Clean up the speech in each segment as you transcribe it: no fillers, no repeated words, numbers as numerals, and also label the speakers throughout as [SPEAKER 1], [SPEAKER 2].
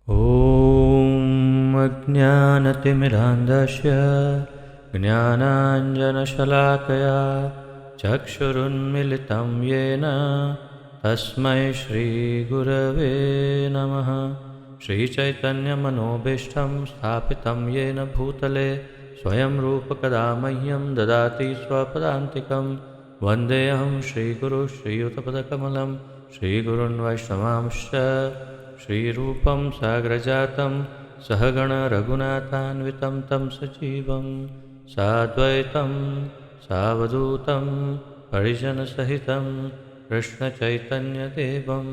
[SPEAKER 1] ॐ अज्ञानतिमिरान्धस्य ज्ञानाञ्जनशलाकया चक्षुरुन्मिलितं येन तस्मै श्रीगुरवे नमः। श्रीचैतन्यमनोभीष्टं स्थापितं येन भूतले स्वयं रूपकदा मह्यं ददाति स्वपदान्तिकं। वन्देऽहं श्रीगुरुं श्रीयुतपदकमलं श्रीगुरुन् वैष्णवांश्च श्रीरूपं साग्रजातं सहगण रघुनाथान्वितं तं सजीवं साद्वैतं सावधूतं परिजनसहितं कृष्णचैतन्यदेवं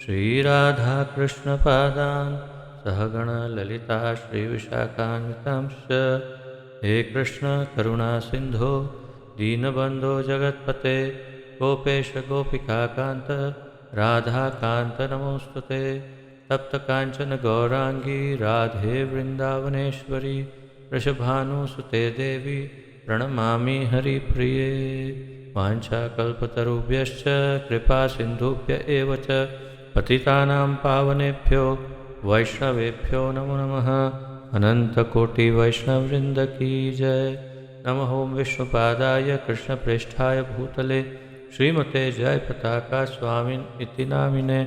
[SPEAKER 1] श्रीराधाकृष्णपादान् सहगण ललिता श्रीविशाखान्वितांश्च। हे कृष्ण करुणा सिन्धो दीनबन्धो जगत्पते गोपेश गोपिकान्त राधाकान्त नमोस्तुते। तप्त कांचन गौरांगी राधे वृंदावनेश्वरी वृषभानुसुते देवी प्रणमामि हरिप्रिये। वाञ्छाकल्पतरुभ्यश्च कृपा सिन्धुभ्य एव च पतितानां पावनेभ्यो वैष्णवेभ्यो नमो नमः। अनन्तकोटिवैष्णववृन्द की जय। नमः ओं विष्णुपादाय कृष्णप्रेष्ठाय भूतले श्रीमते जयपताका स्वामिन् इति नामिने।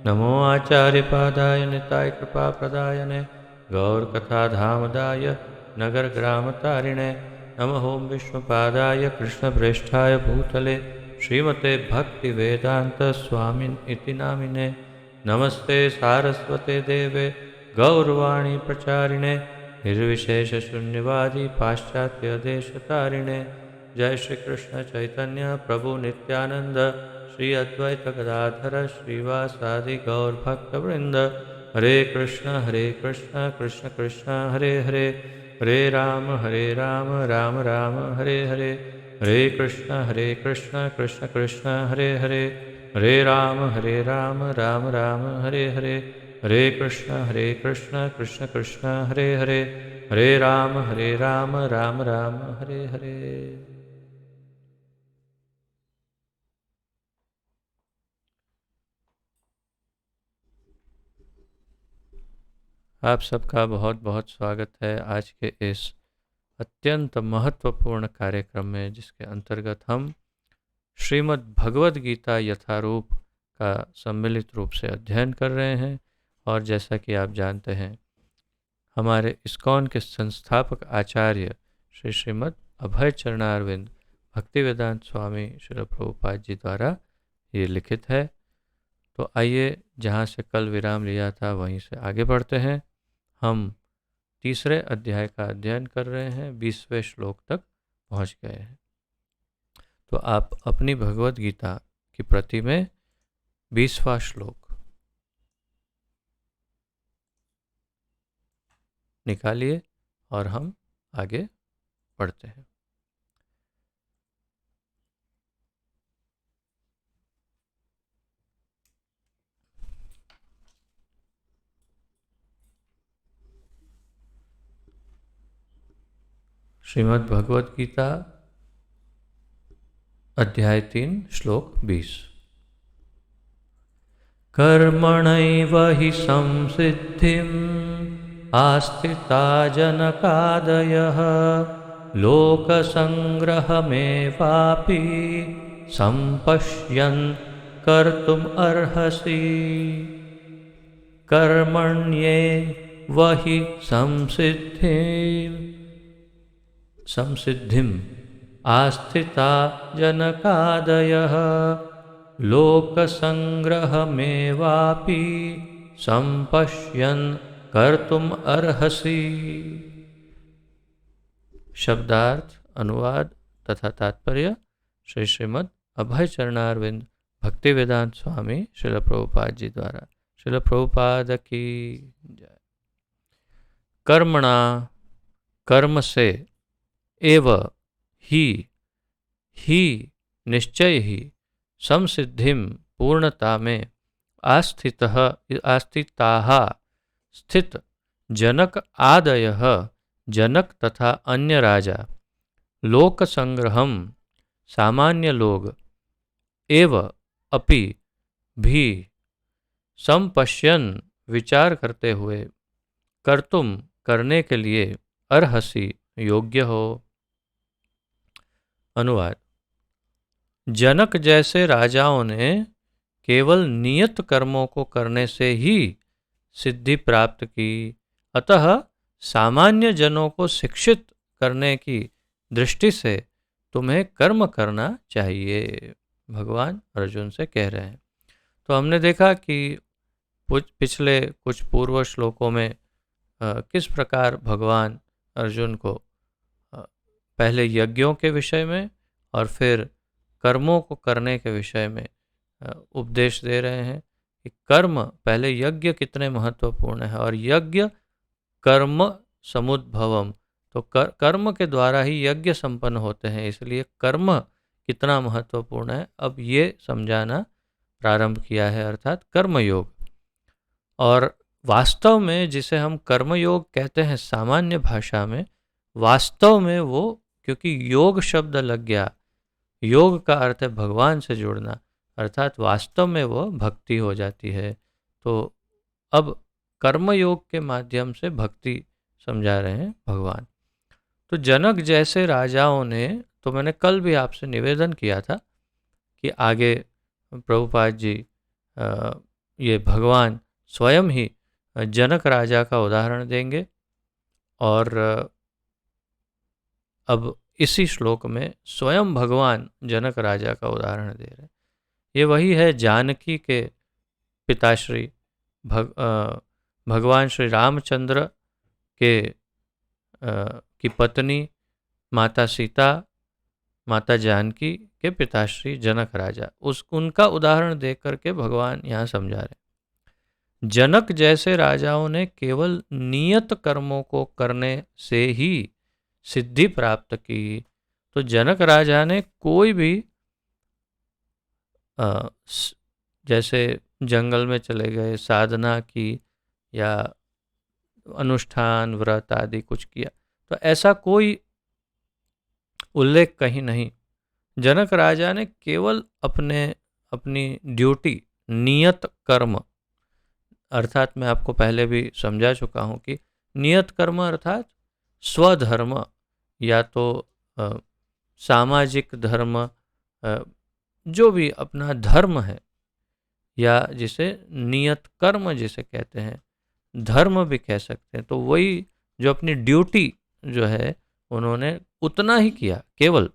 [SPEAKER 1] नमो आचार्यपादाय निताय कृपाप्रदायने गौरकथाधामदाय नगरग्रामतारिणे। नमः ओं विष्णुपादाय कृष्णप्रेष्ठाय भूतले श्रीमते भक्तिवेदान्तस्वामिन् इति नामिने। नमस्ते सारस्वते देवे गौरवाणी प्रचारिणे निर्विशेषशून्यवादी पाश्चात्यदेशतारिणे। जय श्री कृष्ण चैतन्य प्रभु नित्यानंद श्री अद्वैत गदाधर श्रीवासादि गौर भक्तवृंद। हरे कृष्ण कृष्ण कृष्ण हरे हरे हरे राम राम राम हरे हरे। हरे कृष्ण कृष्ण कृष्ण हरे हरे हरे राम राम राम हरे हरे। हरे कृष्ण कृष्ण कृष्ण हरे हरे हरे राम राम राम हरे हरे। आप सबका बहुत बहुत स्वागत है आज के इस अत्यंत महत्वपूर्ण कार्यक्रम में, जिसके अंतर्गत हम श्रीमद् भगवद गीता यथारूप का सम्मिलित रूप से अध्ययन कर रहे हैं। और जैसा कि आप जानते हैं, हमारे इस्कॉन के संस्थापक आचार्य श्री श्रीमद् अभय चरणारविंद भक्तिवेदांत स्वामी श्रील प्रभुपाद जी द्वारा ये लिखित है। तो आइए, जहाँ से कल विराम लिया था वहीं से आगे बढ़ते हैं। हम तीसरे अध्याय का अध्ययन कर रहे हैं, 20वें श्लोक तक पहुँच गए हैं। तो आप अपनी भगवद गीता की प्रति में 20वां श्लोक निकालिए और हम आगे बढ़ते हैं। श्रीमद् भगवद गीता अध्याय 3 श्लोक 20। कर्मणैव हि संसिद्धिम् आस्थिता जनकादयः लोकसंग्रहमेवापि सम्पश्यन् कर्तुम् अर्हसि। कर्मण्येव हि संसिद्धिम् आस्थिता जनकादयः लोकसंग्रहमेवापि सम्पश्यन् कर्तुम् अर्हसि। शब्दार्थ, अनुवाद तथा तात्पर्य श्री श्रीमद् अभय चरणारविंद भक्तिवेदांत स्वामी श्रील प्रभुपाद जी द्वारा। श्रील प्रभुपाद की जय। कर्मणा, कर्म से, एव ही निश्चय ही, संसिद्धिम पूर्णता में, आस्थिताः स्थित, जनक आदयः जनक तथा अन्य राजा, लोक संग्रहम सामान्य लोग, एव अपि भी, संपश्यन विचार करते हुए कर्तुम करने के लिए अर्हसि योग्य हो। अनुवाद। जनक जैसे राजाओं ने केवल नियत कर्मों को करने से ही सिद्धि प्राप्त की, अतः सामान्य जनों को शिक्षित करने की दृष्टि से तुम्हें कर्म करना चाहिए, भगवान अर्जुन से कह रहे हैं। तो हमने देखा कि पिछले कुछ पूर्व श्लोकों में किस प्रकार भगवान अर्जुन को पहले यज्ञों के विषय में और फिर कर्मों को करने के विषय में उपदेश दे रहे हैं कि कर्म, पहले यज्ञ कितने महत्वपूर्ण है और यज्ञ कर्म समुद्भवम, तो कर्म के द्वारा ही यज्ञ संपन्न होते हैं, इसलिए कर्म कितना महत्वपूर्ण है अब ये समझाना प्रारंभ किया है, अर्थात कर्मयोग। और वास्तव में जिसे हम कर्मयोग कहते हैं सामान्य भाषा में, वास्तव में वो, क्योंकि योग शब्द लग गया, योग का अर्थ है भगवान से जुड़ना, अर्थात वास्तव में वो भक्ति हो जाती है। तो अब कर्मयोग के माध्यम से भक्ति समझा रहे हैं भगवान। तो जनक जैसे राजाओं ने, तो मैंने कल भी आपसे निवेदन किया था कि आगे प्रभुपाद जी ये भगवान स्वयं ही जनक राजा का उदाहरण देंगे, और अब इसी श्लोक में स्वयं भगवान जनक राजा का उदाहरण दे रहे हैं। ये वही है जानकी के पिताश्री भगवान श्री रामचंद्र के की पत्नी माता सीता, माता जानकी के पिताश्री जनक राजा, उनका उदाहरण देख करके भगवान यहाँ समझा रहे हैं। जनक जैसे राजाओं ने केवल नियत कर्मों को करने से ही सिद्धि प्राप्त की। तो जनक राजा ने कोई भी जैसे जंगल में चले गए, साधना की या अनुष्ठान व्रत आदि कुछ किया, तो ऐसा कोई उल्लेख कहीं नहीं। जनक राजा ने केवल अपनी ड्यूटी, नियत कर्म, अर्थात मैं आपको पहले भी समझा चुका हूँ कि नियत कर्म अर्थात स्वधर्म या तो सामाजिक धर्म, जो भी अपना धर्म है, या जिसे नियत कर्म जिसे कहते हैं, धर्म भी कह सकते हैं, तो वही जो अपनी ड्यूटी जो है उन्होंने उतना ही किया, केवल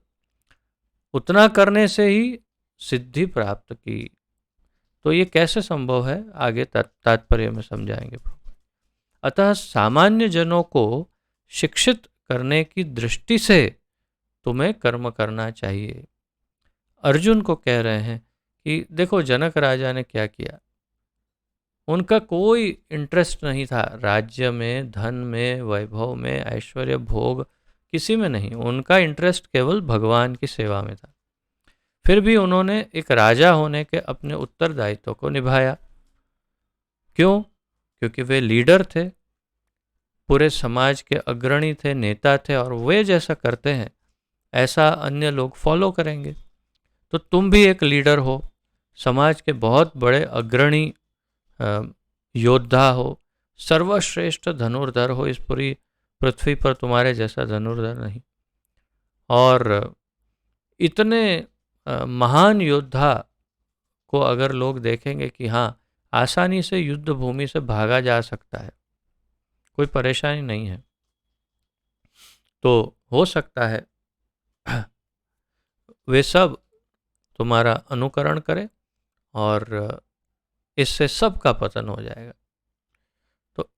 [SPEAKER 1] उतना करने से ही सिद्धि प्राप्त की। तो ये कैसे संभव है आगे तात्पर्य में समझाएंगे। अतः सामान्य जनों को शिक्षित करने की दृष्टि से तुम्हें कर्म करना चाहिए। अर्जुन को कह रहे हैं कि देखो जनक राजा ने क्या किया, उनका कोई इंटरेस्ट नहीं था राज्य में, धन में, वैभव में, ऐश्वर्य भोग, किसी में नहीं, उनका इंटरेस्ट केवल भगवान की सेवा में था। फिर भी उन्होंने एक राजा होने के अपने उत्तरदायित्व को निभाया। क्यों? क्योंकि वे लीडर थे, पूरे समाज के अग्रणी थे, नेता थे, और वे जैसा करते हैं ऐसा अन्य लोग फॉलो करेंगे। तो तुम भी एक लीडर हो, समाज के बहुत बड़े अग्रणी योद्धा हो, सर्वश्रेष्ठ धनुर्धर हो, इस पूरी पृथ्वी पर तुम्हारे जैसा धनुर्धर नहीं। और इतने महान योद्धा को अगर लोग देखेंगे कि हाँ आसानी से युद्ध भूमि से भागा जा सकता है, कोई परेशानी नहीं है, तो हो सकता है वे सब तुम्हारा अनुकरण करें और इससे सबका पतन हो जाएगा। तो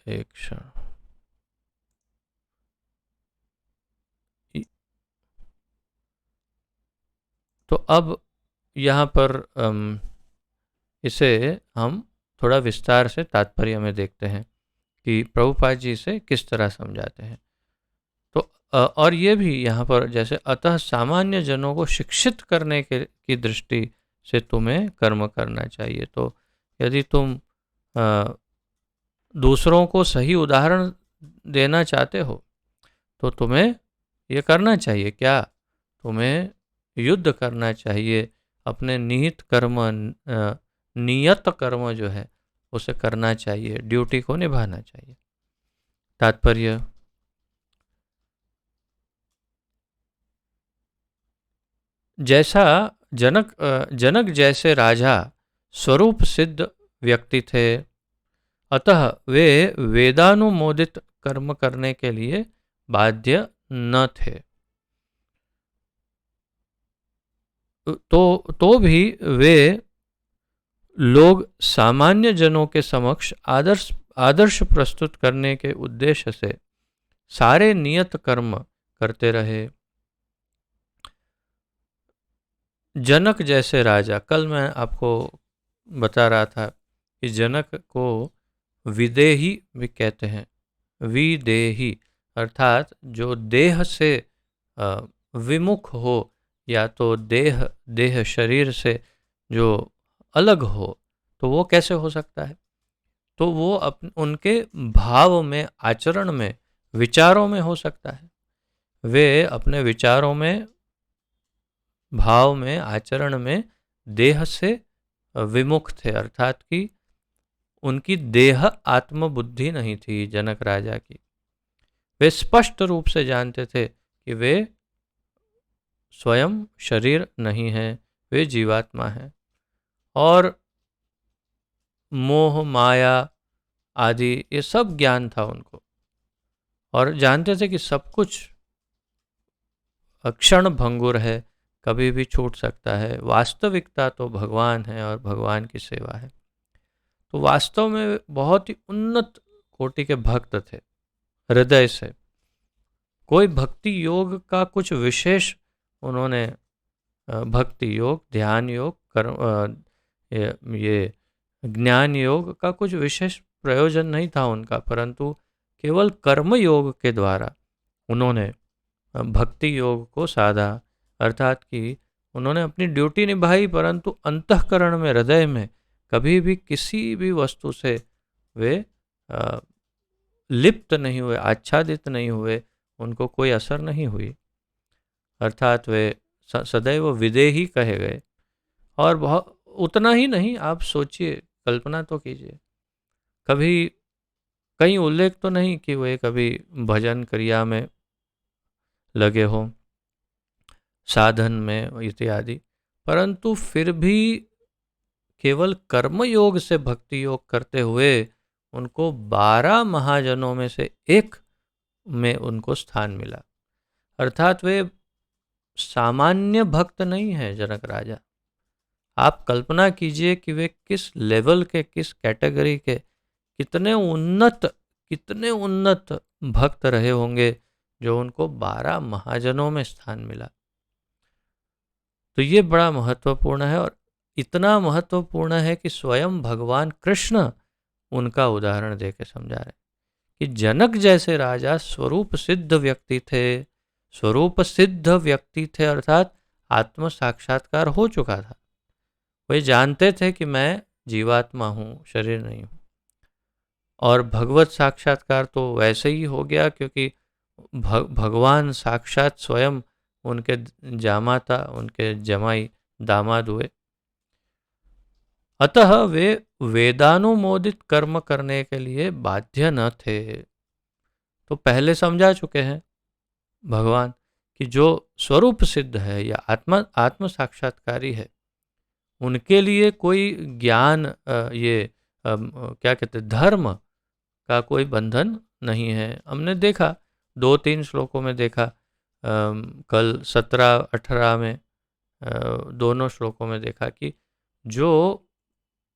[SPEAKER 1] एक क्षण, तो अब यहाँ पर इसे हम थोड़ा विस्तार से तात्पर्य में देखते हैं कि प्रभुपाद जी इसे किस तरह समझाते हैं। तो और ये भी यहाँ पर जैसे अतः सामान्य जनों को शिक्षित करने की दृष्टि से तुम्हें कर्म करना चाहिए। तो यदि तुम दूसरों को सही उदाहरण देना चाहते हो तो तुम्हें ये करना चाहिए क्या? तुम्हें युद्ध करना चाहिए, अपने नियत कर्म जो है उसे करना चाहिए, ड्यूटी को निभाना चाहिए। तात्पर्य, जैसा जनक जैसे राजा स्वरूप सिद्ध व्यक्ति थे, अतः वे वेदानुमोदित कर्म करने के लिए बाध्य न थे। तो भी वे लोग सामान्य जनों के समक्ष आदर्श प्रस्तुत करने के उद्देश्य से सारे नियत कर्म करते रहे। जनक जैसे राजा, कल मैं आपको बता रहा था कि जनक को विदेही भी कहते हैं। विदेही अर्थात जो देह से विमुख हो, या तो देह शरीर से जो अलग हो, तो वो कैसे हो सकता है? तो वो उनके भाव में, आचरण में, विचारों में हो सकता है। वे अपने विचारों में, भाव में, आचरण में देह से विमुख थे, अर्थात कि उनकी देह आत्मबुद्धि नहीं थी जनक राजा की। वे स्पष्ट रूप से जानते थे कि वे स्वयं शरीर नहीं हैं, वे जीवात्मा हैं, और मोह माया आदि ये सब ज्ञान था उनको, और जानते थे कि सब कुछ क्षण भंगुर है, कभी भी छूट सकता है। वास्तविकता तो भगवान है और भगवान की सेवा है। तो वास्तव में बहुत ही उन्नत कोटि के भक्त थे हृदय से। कोई भक्ति योग का कुछ विशेष उन्होंने भक्ति योग, ध्यान योग, कर्म, ये ज्ञान योग का कुछ विशेष प्रयोजन नहीं था उनका, परंतु केवल कर्म योग के द्वारा उन्होंने भक्ति योग को साधा। अर्थात कि उन्होंने अपनी ड्यूटी निभाई, परंतु अंतःकरण में, हृदय में कभी भी किसी भी वस्तु से वे लिप्त नहीं हुए, आच्छादित नहीं हुए, उनको कोई असर नहीं हुई। अर्थात वे सदैव विदेही कहे गए। और बहुत उतना ही नहीं, आप सोचिए, कल्पना तो कीजिए, कभी कहीं उल्लेख तो नहीं कि वे कभी भजन क्रिया में लगे हों, साधन में इत्यादि, परंतु फिर भी केवल कर्म योग से भक्ति योग करते हुए उनको 12 महाजनों में से एक में उनको स्थान मिला। अर्थात वे सामान्य भक्त नहीं है जनक राजा। आप कल्पना कीजिए कि वे किस लेवल के, किस कैटेगरी के, कितने उन्नत भक्त रहे होंगे जो उनको 12 महाजनों में स्थान मिला। तो ये बड़ा महत्वपूर्ण है, और इतना महत्वपूर्ण है कि स्वयं भगवान कृष्ण उनका उदाहरण देके समझा रहे कि जनक जैसे राजा स्वरूप सिद्ध व्यक्ति थे। स्वरूप सिद्ध व्यक्ति थे अर्थात आत्म साक्षात्कार हो चुका था। वे जानते थे कि मैं जीवात्मा हूँ, शरीर नहीं हूँ। और भगवत साक्षात्कार तो वैसे ही हो गया क्योंकि भगवान साक्षात स्वयं उनके जामाता, उनके जमाई दामाद हुए। अतः वे वेदानुमोदित कर्म करने के लिए बाध्य न थे। तो पहले समझा चुके हैं भगवान कि जो स्वरूप सिद्ध है या आत्म साक्षात्कारी है, उनके लिए कोई ज्ञान, क्या कहते हैं, धर्म का कोई बंधन नहीं है। हमने देखा 2-3 श्लोकों में देखा, कल 17-18 में दोनों श्लोकों में देखा कि जो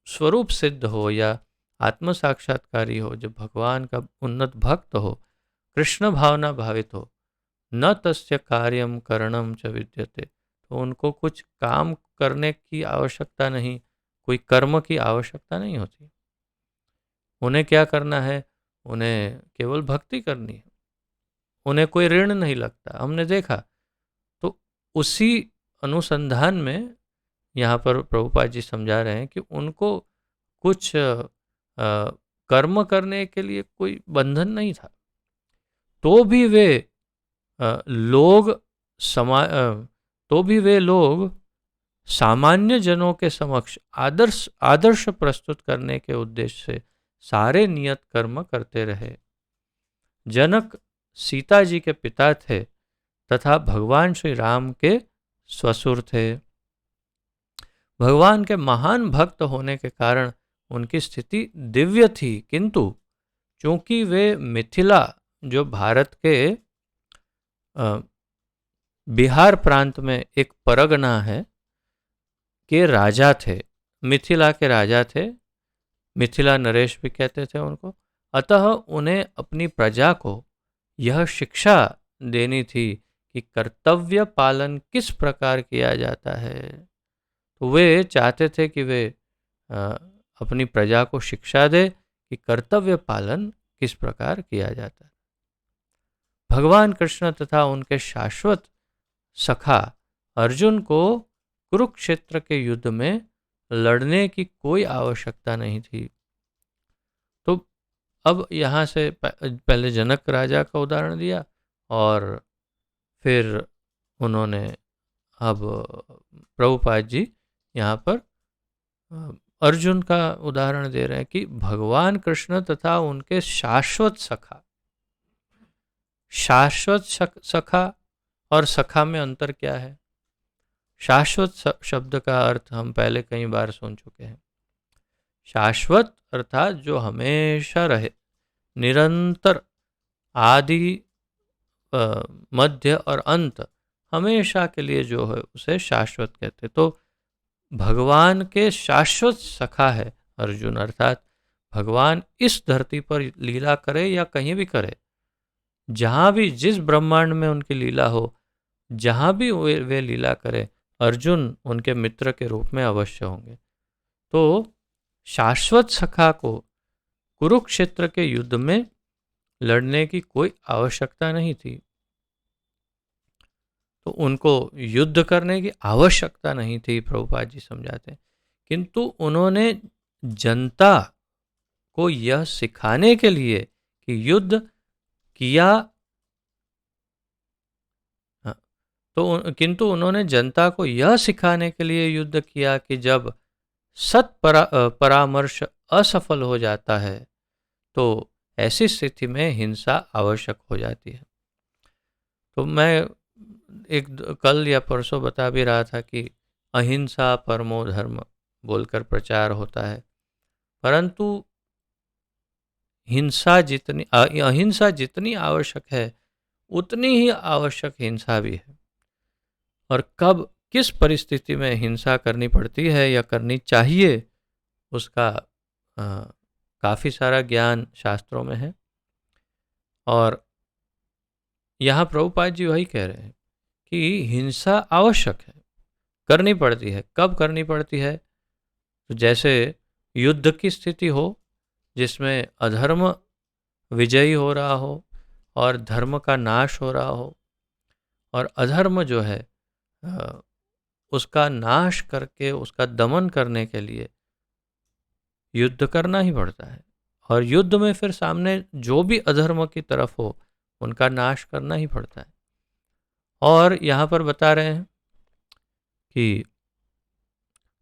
[SPEAKER 1] स्वरूप सिद्ध हो या आत्म साक्षात्कारी हो, जो भगवान का उन्नत भक्त हो, कृष्ण भावना भावित हो, न तस्य कार्यम करणम च विद्यते, तो उनको कुछ काम करने की आवश्यकता नहीं, कोई कर्म की आवश्यकता नहीं होती। उन्हें क्या करना है? उन्हें केवल भक्ति करनी है, उन्हें कोई ऋण नहीं लगता। हमने देखा। तो उसी अनुसंधान में यहाँ पर प्रभुपाद जी समझा रहे हैं कि उनको कुछ कर्म करने के लिए कोई बंधन नहीं था, तो भी वे लोग तो भी वे लोग सामान्य जनों के समक्ष आदर्श आदर्श प्रस्तुत करने के उद्देश्य से सारे नियत कर्म करते रहे। जनक सीता जी के पिता थे तथा भगवान श्री राम के ससुर थे। भगवान के महान भक्त होने के कारण उनकी स्थिति दिव्य थी, किंतु चूंकि वे मिथिला, जो भारत के बिहार प्रांत में एक परगना है, के राजा थे, मिथिला के राजा थे, मिथिला नरेश भी कहते थे उनको। अतः उन्हें अपनी प्रजा को यह शिक्षा देनी थी कि कर्तव्य पालन किस प्रकार किया जाता है। तो वे चाहते थे कि वे अपनी प्रजा को शिक्षा दे कि कर्तव्य पालन किस प्रकार किया जाता है। भगवान कृष्ण तथा उनके शाश्वत सखा अर्जुन को कुरुक्षेत्र के युद्ध में लड़ने की कोई आवश्यकता नहीं थी। तो अब यहाँ से पहले जनक राजा का उदाहरण दिया और फिर उन्होंने अब प्रभुपाद जी यहाँ पर अर्जुन का उदाहरण दे रहे हैं कि भगवान कृष्ण तथा उनके शाश्वत सखा। शाश्वत सखा और सखा में अंतर क्या है? शाश्वत शब्द का अर्थ हम पहले कई बार सुन चुके हैं। शाश्वत अर्थात जो हमेशा रहे, निरंतर, आदि मध्य और अंत, हमेशा के लिए जो है उसे शाश्वत कहते। तो भगवान के शाश्वत सखा है अर्जुन, अर्थात भगवान इस धरती पर लीला करे या कहीं भी करे, जहाँ भी जिस ब्रह्मांड में उनकी लीला हो, जहाँ भी वे लीला करे, अर्जुन उनके मित्र के रूप में अवश्य होंगे। तो शाश्वत सखा को कुरुक्षेत्र के युद्ध में लड़ने की कोई आवश्यकता नहीं थी। तो उनको युद्ध करने की आवश्यकता नहीं थी, प्रभुपाद जी समझाते हैं। किंतु उन्होंने जनता को यह सिखाने के लिए कि युद्ध किया, किंतु उन्होंने जनता को यह सिखाने के लिए युद्ध किया कि जब परामर्श असफल हो जाता है तो ऐसी स्थिति में हिंसा आवश्यक हो जाती है। तो मैं एक कल या परसों बता भी रहा था कि अहिंसा परमो धर्म बोलकर प्रचार होता है, परंतु अहिंसा जितनी आवश्यक है उतनी ही आवश्यक हिंसा भी है। और कब किस परिस्थिति में हिंसा करनी पड़ती है या करनी चाहिए, उसका काफ़ी सारा ज्ञान शास्त्रों में है। और यहाँ प्रभुपाद जी वही कह रहे हैं कि हिंसा आवश्यक है, करनी पड़ती है। कब करनी पड़ती है? तो जैसे युद्ध की स्थिति हो जिसमें अधर्म विजयी हो रहा हो और धर्म का नाश हो रहा हो, और अधर्म जो है उसका नाश करके उसका दमन करने के लिए युद्ध करना ही पड़ता है। और युद्ध में फिर सामने जो भी अधर्म की तरफ हो उनका नाश करना ही पड़ता है। और यहाँ पर बता रहे हैं कि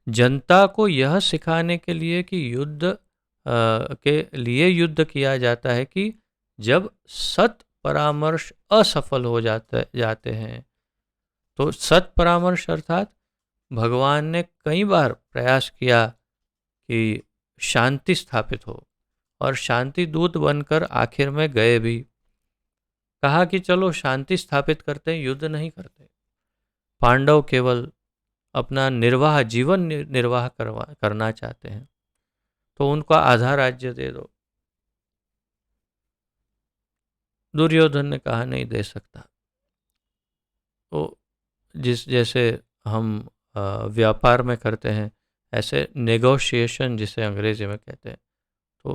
[SPEAKER 1] जनता को यह सिखाने के लिए कि युद्ध के लिए युद्ध किया जाता है कि जब सत परामर्श असफल हो जाते हैं। तो सत परामर्श अर्थात भगवान ने कई बार प्रयास किया कि शांति स्थापित हो, और शांति दूत बनकर आखिर में गए भी। कहा कि चलो शांति स्थापित करते हैं, युद्ध नहीं करते। पांडव केवल अपना जीवन निर्वाह करना चाहते हैं, तो उनका आधा राज्य दे दो। दुर्योधन ने कहा नहीं दे सकता। तो जैसे हम व्यापार में करते हैं, ऐसे नेगोशिएशन जिसे अंग्रेजी में कहते हैं, तो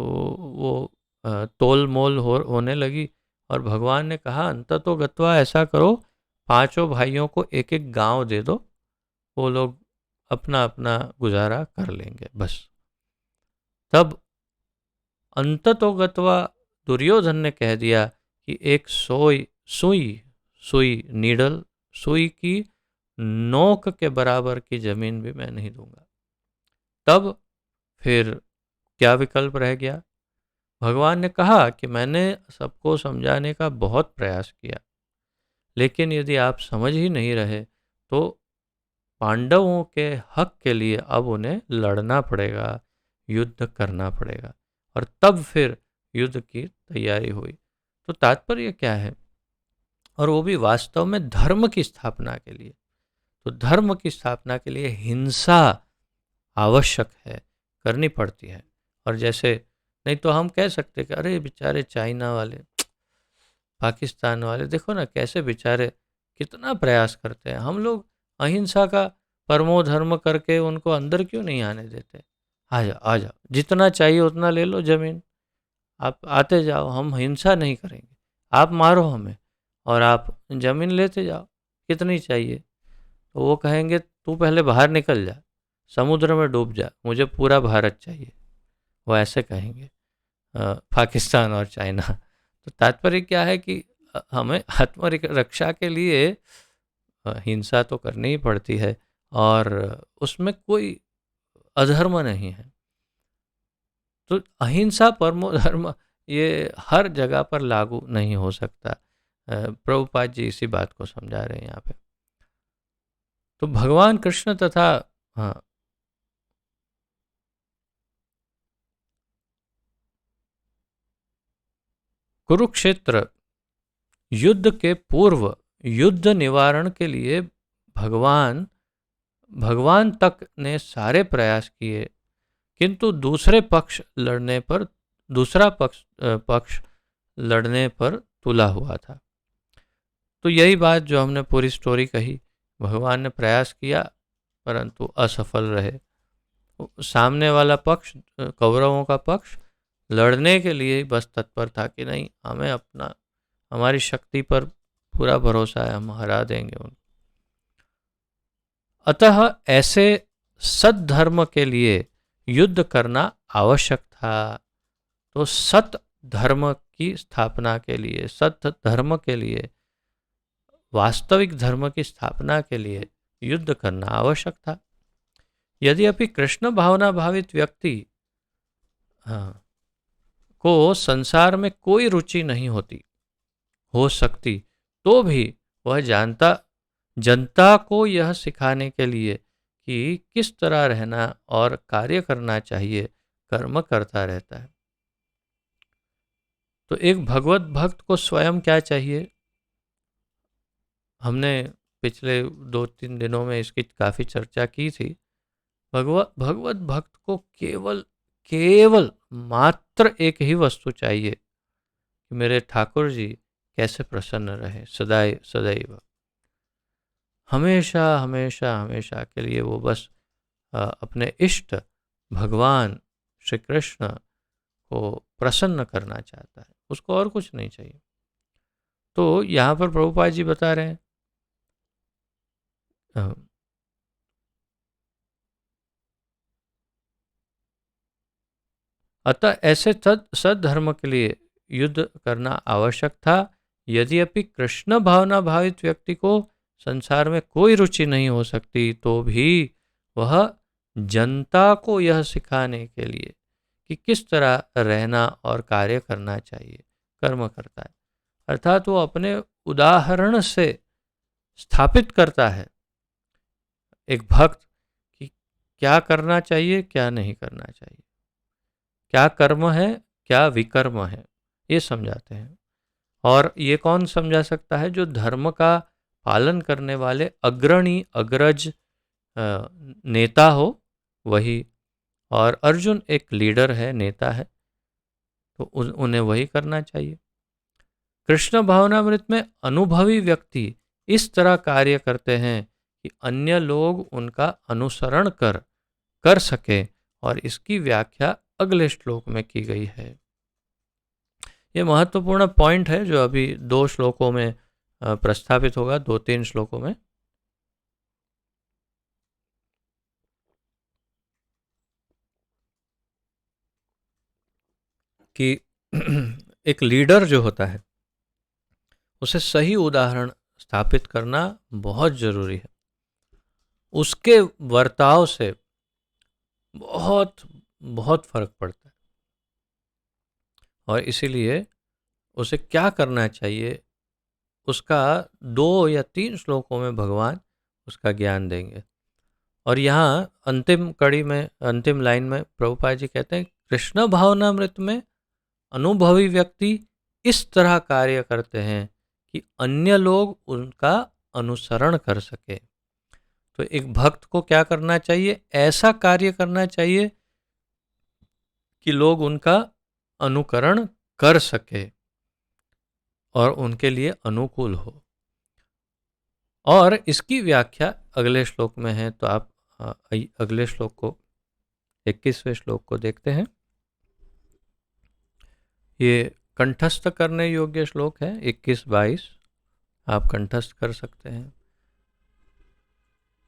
[SPEAKER 1] वो तोल मोल होने लगी। और भगवान ने कहा अंततो गत्वा ऐसा करो, पांचों भाइयों को एक एक गांव दे दो, वो लोग अपना अपना गुजारा कर लेंगे बस। तब अंततोगत्वा दुर्योधन ने कह दिया कि एक सोई सुई सुई नीडल सुई की नोक के बराबर की जमीन भी मैं नहीं दूंगा। तब फिर क्या विकल्प रह गया? भगवान ने कहा कि मैंने सबको समझाने का बहुत प्रयास किया, लेकिन यदि आप समझ ही नहीं रहे तो पांडवों के हक के लिए अब उन्हें लड़ना पड़ेगा, युद्ध करना पड़ेगा। और तब फिर युद्ध की तैयारी हुई। तो तात्पर्य क्या है? और वो भी वास्तव में धर्म की स्थापना के लिए। तो धर्म की स्थापना के लिए हिंसा आवश्यक है, करनी पड़ती है। और जैसे नहीं तो हम कह सकते कि अरे बेचारे चाइना वाले, पाकिस्तान वाले देखो ना कैसे बेचारे कितना प्रयास करते हैं। हम लोग अहिंसा का परमो धर्म करके उनको अंदर क्यों नहीं आने देते? आ जाओ आ जाओ, जितना चाहिए उतना ले लो ज़मीन, आप आते जाओ, हम हिंसा नहीं करेंगे, आप मारो हमें और आप ज़मीन लेते जाओ, कितनी चाहिए। तो वो कहेंगे तू पहले बाहर निकल जा, समुद्र में डूब जा, मुझे पूरा भारत चाहिए। वो ऐसे कहेंगे पाकिस्तान और चाइना। तो तात्पर्य क्या है कि हमें आत्मरक्षा के लिए हिंसा तो करनी ही पड़ती है और उसमें कोई अधर्म नहीं है। तो अहिंसा परमो धर्म ये हर जगह पर लागू नहीं हो सकता। प्रभुपाद जी इसी बात को समझा रहे हैं यहाँ पे। तो भगवान कृष्ण तथा हाँ कुरुक्षेत्र युद्ध के पूर्व युद्ध निवारण के लिए भगवान भगवान तक ने सारे प्रयास किए, किंतु दूसरा पक्ष लड़ने पर तुला हुआ था। तो यही बात जो हमने पूरी स्टोरी कही, भगवान ने प्रयास किया परंतु असफल रहे। सामने वाला पक्ष कौरवों का पक्ष लड़ने के लिए ही बस तत्पर था कि नहीं, हमें अपना हमारी शक्ति पर पूरा भरोसा है, हम हरा देंगे उनको। अतः ऐसे सद्धर्म के लिए युद्ध करना आवश्यक था। तो सत धर्म की स्थापना के लिए, सत धर्म के लिए, वास्तविक धर्म की स्थापना के लिए युद्ध करना आवश्यक था। यदि अभी कृष्ण भावना भावित व्यक्ति हाँ, को संसार में कोई रुचि नहीं होती हो सकती, तो भी वह जनता को यह सिखाने के लिए कि किस तरह रहना और कार्य करना चाहिए, कर्म करता रहता है। तो एक भगवत भक्त को स्वयं क्या चाहिए? हमने पिछले 2-3 दिनों में इसकी काफ़ी चर्चा की थी। भगवत भक्त को केवल केवल मात्र एक ही वस्तु चाहिए कि मेरे ठाकुर जी कैसे प्रसन्न रहे सदैव सदैव, हमेशा हमेशा हमेशा के लिए वो बस अपने इष्ट भगवान श्री कृष्ण को प्रसन्न करना चाहता है, उसको और कुछ नहीं चाहिए। तो यहाँ पर प्रभुपाद जी बता रहे हैं अ, अतः ऐसे सद्धर्म के लिए युद्ध करना आवश्यक था। यद्यपि कृष्ण भावना भावित व्यक्ति को संसार में कोई रुचि नहीं हो सकती, तो भी वह जनता को यह सिखाने के लिए कि किस तरह रहना और कार्य करना चाहिए, कर्म करता है। अर्थात वो अपने उदाहरण से स्थापित करता है एक भक्त कि क्या करना चाहिए, क्या नहीं करना चाहिए, क्या कर्म है, क्या विकर्म है, ये समझाते हैं। और ये कौन समझा सकता है? जो धर्म का पालन करने वाले अग्रणी अग्रज नेता हो वही। और अर्जुन एक लीडर है, नेता है, तो उन्हें वही करना चाहिए। कृष्ण भावनामृत में अनुभवी व्यक्ति इस तरह कार्य करते हैं कि अन्य लोग उनका अनुसरण कर सके, और इसकी व्याख्या अगले श्लोक में की गई है। ये महत्वपूर्ण पॉइंट है जो अभी 2 श्लोकों में प्रस्तावित होगा, 2-3 श्लोकों में। कि एक लीडर जो होता है उसे सही उदाहरण स्थापित करना बहुत जरूरी है। उसके बर्ताव से बहुत बहुत फर्क पड़ता है, और इसीलिए उसे क्या करना चाहिए उसका 2 या 3 श्लोकों में भगवान उसका ज्ञान देंगे। और यहाँ अंतिम कड़ी में, अंतिम लाइन में प्रभुपाद जी कहते हैं, कृष्ण भावनामृत में अनुभवी व्यक्ति इस तरह कार्य करते हैं कि अन्य लोग उनका अनुसरण कर सके। तो एक भक्त को क्या करना चाहिए? ऐसा कार्य करना चाहिए कि लोग उनका अनुकरण कर सके और उनके लिए अनुकूल हो। और इसकी व्याख्या अगले श्लोक में है, तो आप अगले श्लोक को, 21वें श्लोक को देखते हैं। ये कंठस्थ करने योग्य श्लोक है, 21-22 आप कंठस्थ कर सकते हैं।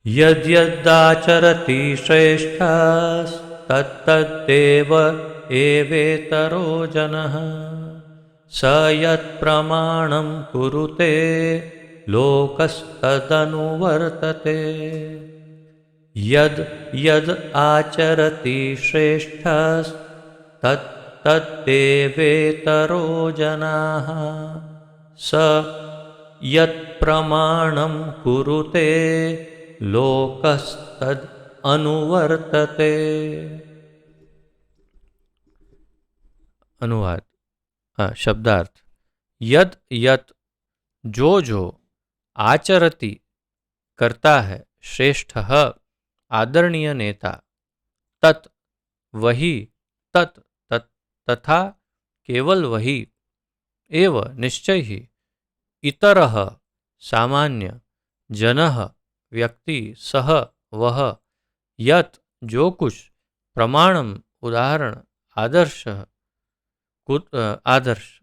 [SPEAKER 1] यद्यदाचरति श्रेष्ठस्तत्तदेव एवेतरो जनः स यत्प्रमाणं कुरुते लोकस्तदनुवर्तते। यद् यद् आचरति श्रेष्ठस्तत्तदेवेतरो जनाः स यत्प्रमाणं कुरुते लोकस्तद अनुवर्तते। अनुवाद, शब्दार्थ। यद यत जो जो, आचरति करता है, श्रेष्ठ आदरणीय नेता, तत् वही, तत् तथा केवल वही, एव निश्चय ही, इतरः सामान्य, जनः व्यक्ति, सह वह, यत जो कुछ, प्रमाणम उदाहरण, आदर्श आदर्श,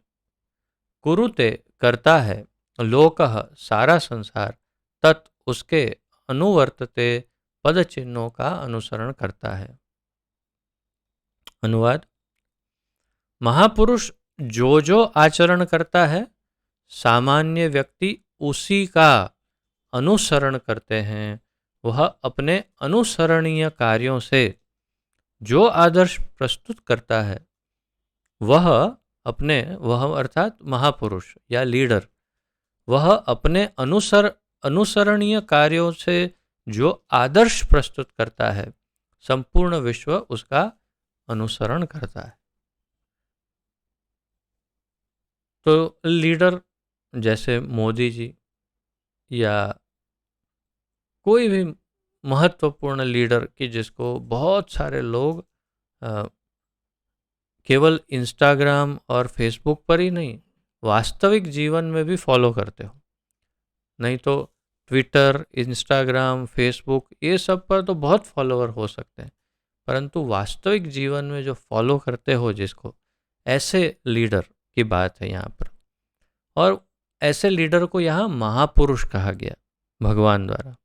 [SPEAKER 1] कुरुते करता है, लोकः सारा संसार, तत् उसके, अनुवर्तते पद चिन्हों का अनुसरण करता है। अनुवाद, महापुरुष जो आचरण करता है, सामान्य व्यक्ति उसी का अनुसरण करते हैं। वह अपने अनुसरणीय कार्यों से जो आदर्श प्रस्तुत करता है, वह अर्थात महापुरुष या लीडर, वह अपने अनुसरणीय कार्यों से जो आदर्श प्रस्तुत करता है, संपूर्ण विश्व उसका अनुसरण करता है। तो लीडर जैसे मोदी जी या कोई भी महत्वपूर्ण लीडर कि जिसको बहुत सारे लोग केवल इंस्टाग्राम और फेसबुक पर ही नहीं, वास्तविक जीवन में भी फॉलो करते हो। नहीं तो ट्विटर, इंस्टाग्राम, फेसबुक ये सब पर तो बहुत फॉलोअर हो सकते हैं, परंतु वास्तविक जीवन में जो फॉलो करते हो जिसको, ऐसे लीडर की बात है यहाँ पर। और ऐसे लीडर को यहाँ महापुरुष कहा गया भगवान द्वारा।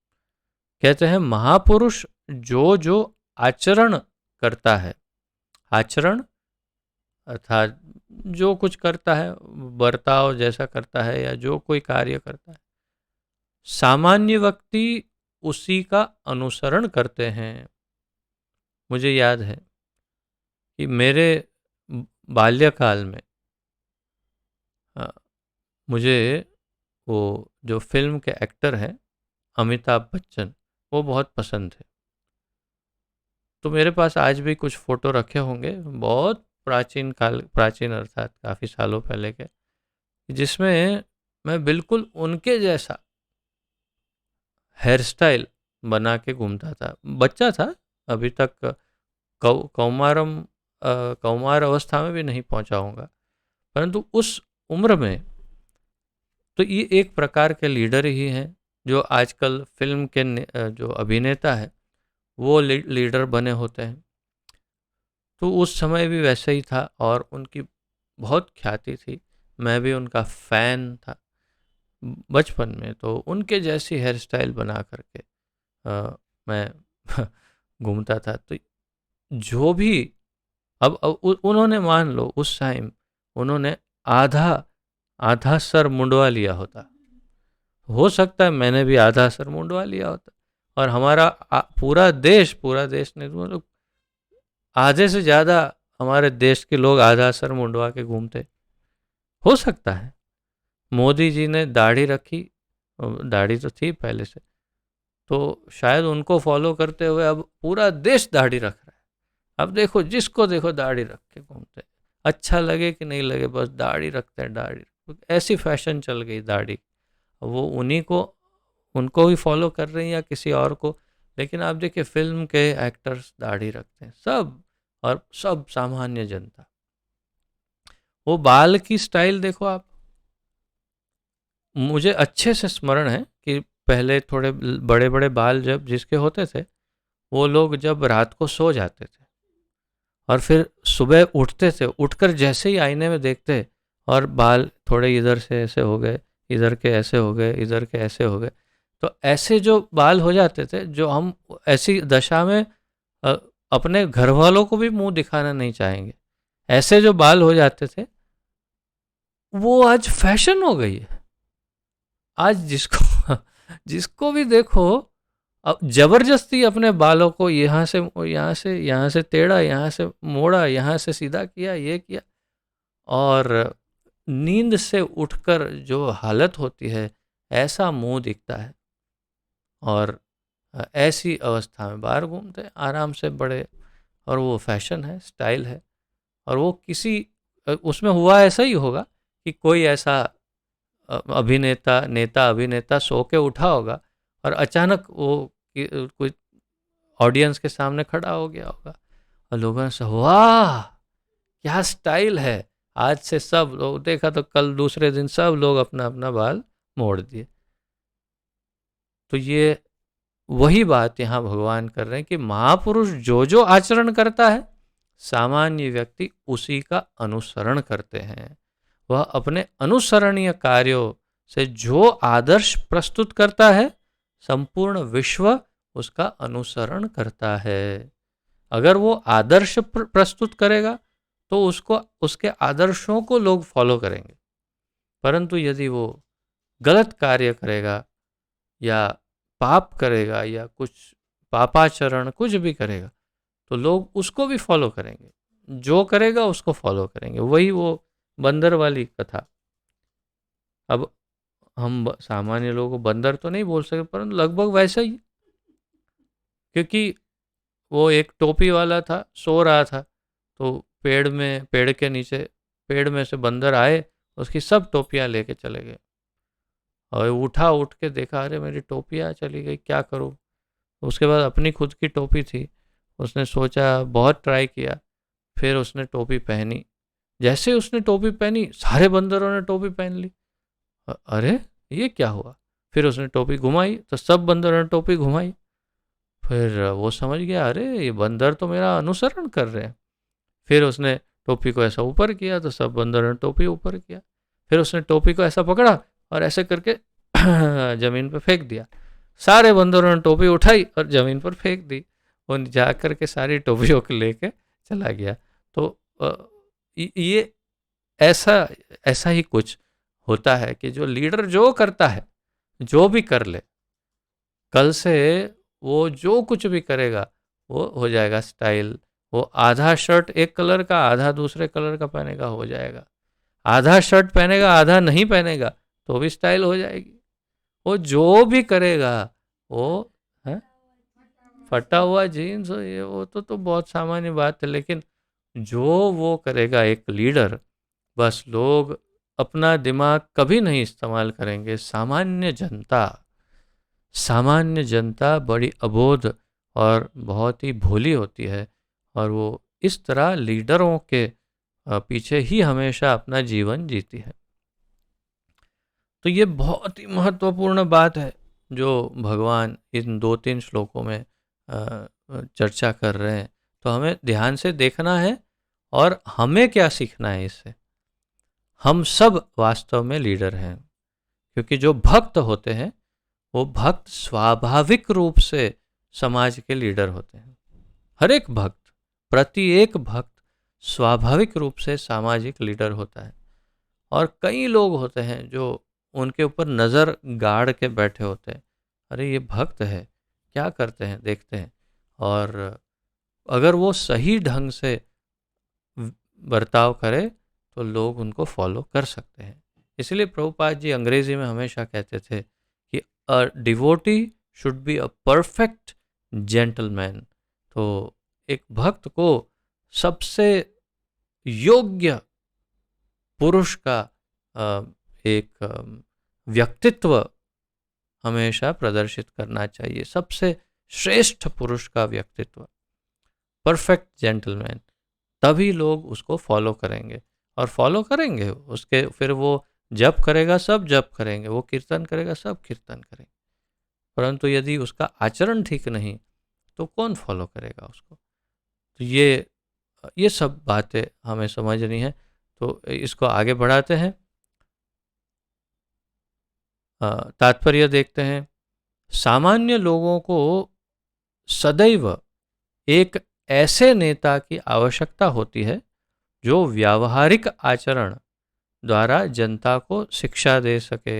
[SPEAKER 1] कहते हैं महापुरुष जो आचरण करता है, आचरण अर्थात जो कुछ करता है, बर्ताव जैसा करता है या जो कोई कार्य करता है, सामान्य व्यक्ति उसी का अनुसरण करते हैं। मुझे याद है कि मेरे बाल्यकाल में मुझे वो जो फिल्म के एक्टर हैं अमिताभ बच्चन, वो बहुत पसंद थे। तो मेरे पास आज भी कुछ फ़ोटो रखे होंगे, बहुत प्राचीन अर्थात काफ़ी सालों पहले के, जिसमें मैं बिल्कुल उनके जैसा हेयर स्टाइल बना के घूमता था। बच्चा था, अभी तक कौमार अवस्था में भी नहीं पहुंचा होऊंगा, परंतु उस उम्र में तो ये एक प्रकार के लीडर ही हैं जो आजकल फिल्म के जो अभिनेता है वो लीडर बने होते हैं। तो उस समय भी वैसे ही था और उनकी बहुत ख्याति थी। मैं भी उनका फ़ैन था बचपन में। तो उनके जैसी हेयर स्टाइल बना करके मैं घूमता था। तो जो भी अब उन्होंने मान लो उस टाइम उन्होंने आधा आधा सर मुंडवा लिया होता, हो सकता है मैंने भी आधा सर मुंडवा लिया होता, और हमारा पूरा देश नहीं मतलब आधे से ज़्यादा हमारे देश के लोग आधा सर मुंडवा के घूमते, हो सकता है। मोदी जी ने दाढ़ी रखी, दाढ़ी तो थी पहले से, तो शायद उनको फॉलो करते हुए अब पूरा देश दाढ़ी रख रहा है। अब देखो जिसको देखो दाढ़ी रख के घूमते, अच्छा लगे कि नहीं लगे बस दाढ़ी रखते हैं, दाढ़ी, ऐसी फैशन चल गई दाढ़ी। वो उन्हीं को, उनको भी फॉलो कर रही हैं या किसी और को, लेकिन आप देखिए फिल्म के एक्टर्स दाढ़ी रखते हैं सब, और सब सामान्य जनता। वो बाल की स्टाइल देखो आप, मुझे अच्छे से स्मरण है कि पहले थोड़े बड़े बड़े बाल जब जिसके होते थे, वो लोग जब रात को सो जाते थे और फिर सुबह उठते थे, उठकर जैसे ही आईने में देखते और बाल थोड़े इधर से ऐसे हो गए, इधर के ऐसे हो गए, इधर के ऐसे हो गए, तो ऐसे जो बाल हो जाते थे, जो हम ऐसी दशा में अपने घर वालों को भी मुंह दिखाना नहीं चाहेंगे, ऐसे जो बाल हो जाते थे, वो आज फैशन हो गई है। आज जिसको जिसको भी देखो, अब जबरदस्ती अपने बालों को यहाँ से टेढ़ा, यहाँ से मोड़ा, यहाँ से सीधा किया, ये किया, और नींद से उठकर जो हालत होती है, ऐसा मुंह दिखता है, और ऐसी अवस्था में बाहर घूमते हैं आराम से बड़े, और वो फैशन है, स्टाइल है। और वो किसी उसमें हुआ ऐसा ही होगा कि कोई ऐसा अभिनेता, नेता अभिनेता सो के उठा होगा और अचानक वो कोई ऑडियंस के सामने खड़ा हो गया होगा, और लोगों ने कहा वाह क्या स्टाइल है, आज से सब लोग देखा तो कल दूसरे दिन सब लोग अपना अपना बाल मोड़ दिए। तो ये वही बात यहाँ भगवान कर रहे हैं कि महापुरुष जो जो आचरण करता है, सामान्य व्यक्ति उसी का अनुसरण करते हैं। वह अपने अनुसरणीय कार्यों से जो आदर्श प्रस्तुत करता है, संपूर्ण विश्व उसका अनुसरण करता है। अगर वो आदर्श प्रस्तुत करेगा तो उसको, उसके आदर्शों को लोग फॉलो करेंगे, परंतु यदि वो गलत कार्य करेगा या पाप करेगा या कुछ पापाचरण कुछ भी करेगा, तो लोग उसको भी फॉलो करेंगे, जो करेगा उसको फॉलो करेंगे। वही वो बंदर वाली कथा। अब हम सामान्य लोगों को बंदर तो नहीं बोल सकते, परंतु लगभग वैसा ही, क्योंकि वो एक टोपी वाला था, सो रहा था, तो पेड़ के नीचे, पेड़ में से बंदर आए, उसकी सब टोपियां लेके चले गए, और उठ के देखा, अरे मेरी टोपियां चली गई, क्या करूँ। उसके बाद अपनी खुद की टोपी थी, उसने सोचा, बहुत ट्राई किया, फिर उसने टोपी पहनी। जैसे उसने टोपी पहनी, सारे बंदरों ने टोपी पहन ली। अरे ये क्या हुआ। फिर उसने टोपी घुमाई तो सब बंदरों ने टोपी घुमाई। फिर वो समझ गया, अरे ये बंदर तो मेरा अनुसरण कर रहे हैं। फिर उसने टोपी को ऐसा ऊपर किया तो सब बंदरों ने टोपी ऊपर किया। फिर उसने टोपी को ऐसा पकड़ा और ऐसे करके जमीन पर फेंक दिया। सारे बंदरों ने टोपी उठाई और जमीन पर फेंक दी। वो जा कर के सारी टोपियों को लेके चला गया। तो ये ऐसा ऐसा ही कुछ होता है कि जो लीडर जो करता है, जो भी कर ले, कल से वो जो कुछ भी करेगा वो हो जाएगा स्टाइल। वो आधा शर्ट एक कलर का, आधा दूसरे कलर का पहनेगा, हो जाएगा। आधा शर्ट पहनेगा, आधा नहीं पहनेगा, तो भी स्टाइल हो जाएगी। वो जो भी करेगा वो है, फटा हुआ जीन्स ये वो तो बहुत सामान्य बात है, लेकिन जो वो करेगा एक लीडर, बस लोग अपना दिमाग कभी नहीं इस्तेमाल करेंगे। सामान्य जनता बड़ी अबोध और बहुत ही भोली होती है, और वो इस तरह लीडरों के पीछे ही हमेशा अपना जीवन जीती है। तो ये बहुत ही महत्वपूर्ण बात है जो भगवान इन 2-3 श्लोकों में चर्चा कर रहे हैं। तो हमें ध्यान से देखना है, और हमें क्या सीखना है इससे। हम सब वास्तव में लीडर हैं, क्योंकि जो भक्त होते हैं वो भक्त स्वाभाविक रूप से समाज के लीडर होते हैं। हर एक भक्त, प्रत्येक भक्त स्वाभाविक रूप से सामाजिक लीडर होता है। और कई लोग होते हैं जो उनके ऊपर नज़र गाड़ के बैठे होते हैं, अरे ये भक्त है, क्या करते हैं देखते हैं। और अगर वो सही ढंग से बर्ताव करे तो लोग उनको फॉलो कर सकते हैं। इसलिए प्रभुपाद जी अंग्रेजी में हमेशा कहते थे कि a devotee should be a perfect gentleman. तो एक भक्त को सबसे योग्य पुरुष का एक व्यक्तित्व हमेशा प्रदर्शित करना चाहिए, सबसे श्रेष्ठ पुरुष का व्यक्तित्व, परफेक्ट जेंटलमैन। तभी लोग उसको फॉलो करेंगे, और फॉलो करेंगे उसके, फिर वो जप करेगा सब जप करेंगे, वो कीर्तन करेगा सब कीर्तन करेंगे। परंतु यदि उसका आचरण ठीक नहीं तो कौन फॉलो करेगा उसको। तो ये सब बातें हमें समझनी है। तो इसको आगे बढ़ाते हैं, तात्पर्य देखते हैं। सामान्य लोगों को सदैव एक ऐसे नेता की आवश्यकता होती है जो व्यावहारिक आचरण द्वारा जनता को शिक्षा दे सके।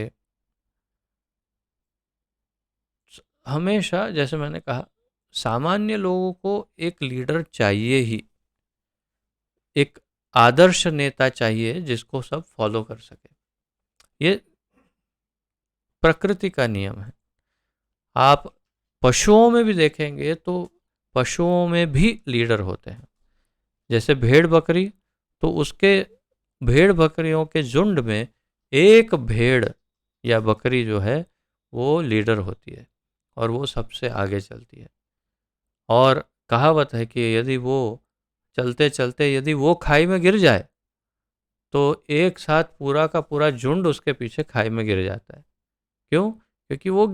[SPEAKER 1] हमेशा जैसे मैंने कहा, सामान्य लोगों को एक लीडर चाहिए ही, एक आदर्श नेता चाहिए जिसको सब फॉलो कर सके। ये प्रकृति का नियम है। आप पशुओं में भी देखेंगे तो पशुओं में भी लीडर होते हैं। जैसे भेड़ बकरी, तो उसके भेड़ बकरियों के झुंड में एक भेड़ या बकरी जो है वो लीडर होती है और वो सबसे आगे चलती है। और कहावत है कि यदि वो चलते चलते यदि वो खाई में गिर जाए तो एक साथ पूरा का पूरा झुंड उसके पीछे खाई में गिर जाता है। क्यों? क्योंकि वो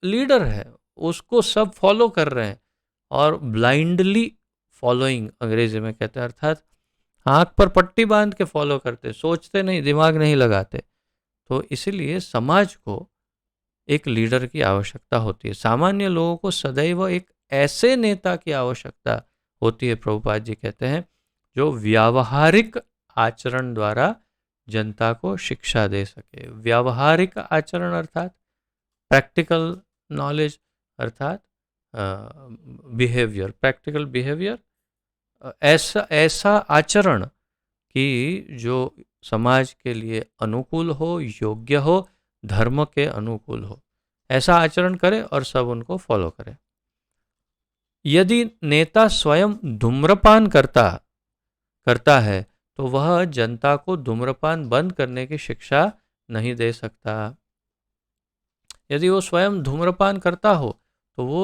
[SPEAKER 1] लीडर है, उसको सब फॉलो कर रहे हैं। और ब्लाइंडली फॉलोइंग अंग्रेजी में कहते हैं, अर्थात आँख पर पट्टी बांध के फॉलो करते, सोचते नहीं, दिमाग नहीं लगाते। तो इसीलिए समाज को एक लीडर की आवश्यकता होती है। सामान्य लोगों को सदैव एक ऐसे नेता की आवश्यकता होती है, प्रभुपाद जी कहते हैं, जो व्यावहारिक आचरण द्वारा जनता को शिक्षा दे सके। व्यावहारिक आचरण अर्थात प्रैक्टिकल नॉलेज, अर्थात बिहेवियर, प्रैक्टिकल बिहेवियर, ऐसा ऐसा आचरण कि जो समाज के लिए अनुकूल हो, योग्य हो, धर्म के अनुकूल हो, ऐसा आचरण करे और सब उनको फॉलो करें। यदि नेता स्वयं धूम्रपान करता है तो वह जनता को धूम्रपान बंद करने की शिक्षा नहीं दे सकता। यदि वो स्वयं धूम्रपान करता हो तो वो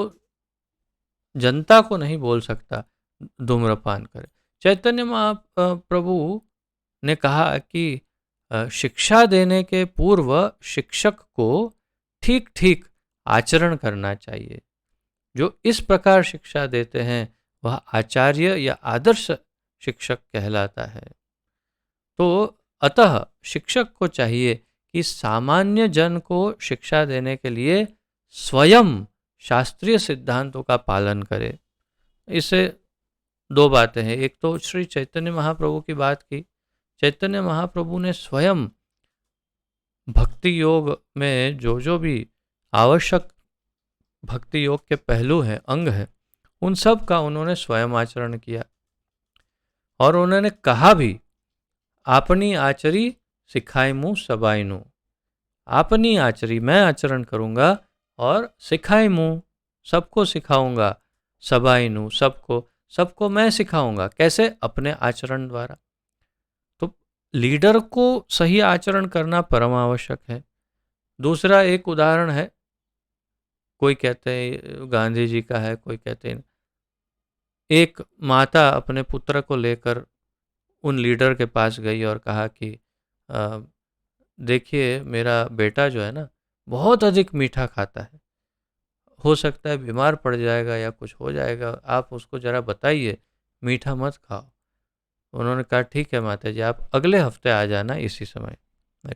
[SPEAKER 1] जनता को नहीं बोल सकता धूम्रपान करे। चैतन्य महाप्रभु ने कहा कि शिक्षा देने के पूर्व शिक्षक को ठीक ठीक आचरण करना चाहिए। जो इस प्रकार शिक्षा देते हैं वह आचार्य या आदर्श शिक्षक कहलाता है। तो अतः शिक्षक को चाहिए कि सामान्य जन को शिक्षा देने के लिए स्वयं शास्त्रीय सिद्धांतों का पालन करे। इससे दो बातें हैं। एक तो श्री चैतन्य महाप्रभु की बात की, चैतन्य महाप्रभु ने स्वयं भक्ति योग में जो जो भी आवश्यक भक्ति योग के पहलू हैं, अंग हैं, उन सब का उन्होंने स्वयं आचरण किया। और उन्होंने कहा भी, आपनी आचरी सिखाई मुँह सबाइनु। आपनी आचरी, मैं आचरण करूँगा और सिखाई मुँह, सबको सिखाऊंगा, सबाइनु, सबको मैं सिखाऊंगा। कैसे? अपने आचरण द्वारा। तो लीडर को सही आचरण करना परम आवश्यक है। दूसरा एक उदाहरण है, कोई कहते हैं गांधी जी का है, कोई कहते हैं, एक माता अपने पुत्र को लेकर उन लीडर के पास गई और कहा कि देखिए मेरा बेटा जो है ना बहुत अधिक मीठा खाता है, हो सकता है बीमार पड़ जाएगा या कुछ हो जाएगा, आप उसको ज़रा बताइए मीठा मत खाओ। उन्होंने कहा ठीक है माता जी, आप अगले हफ्ते आ जाना इसी समय।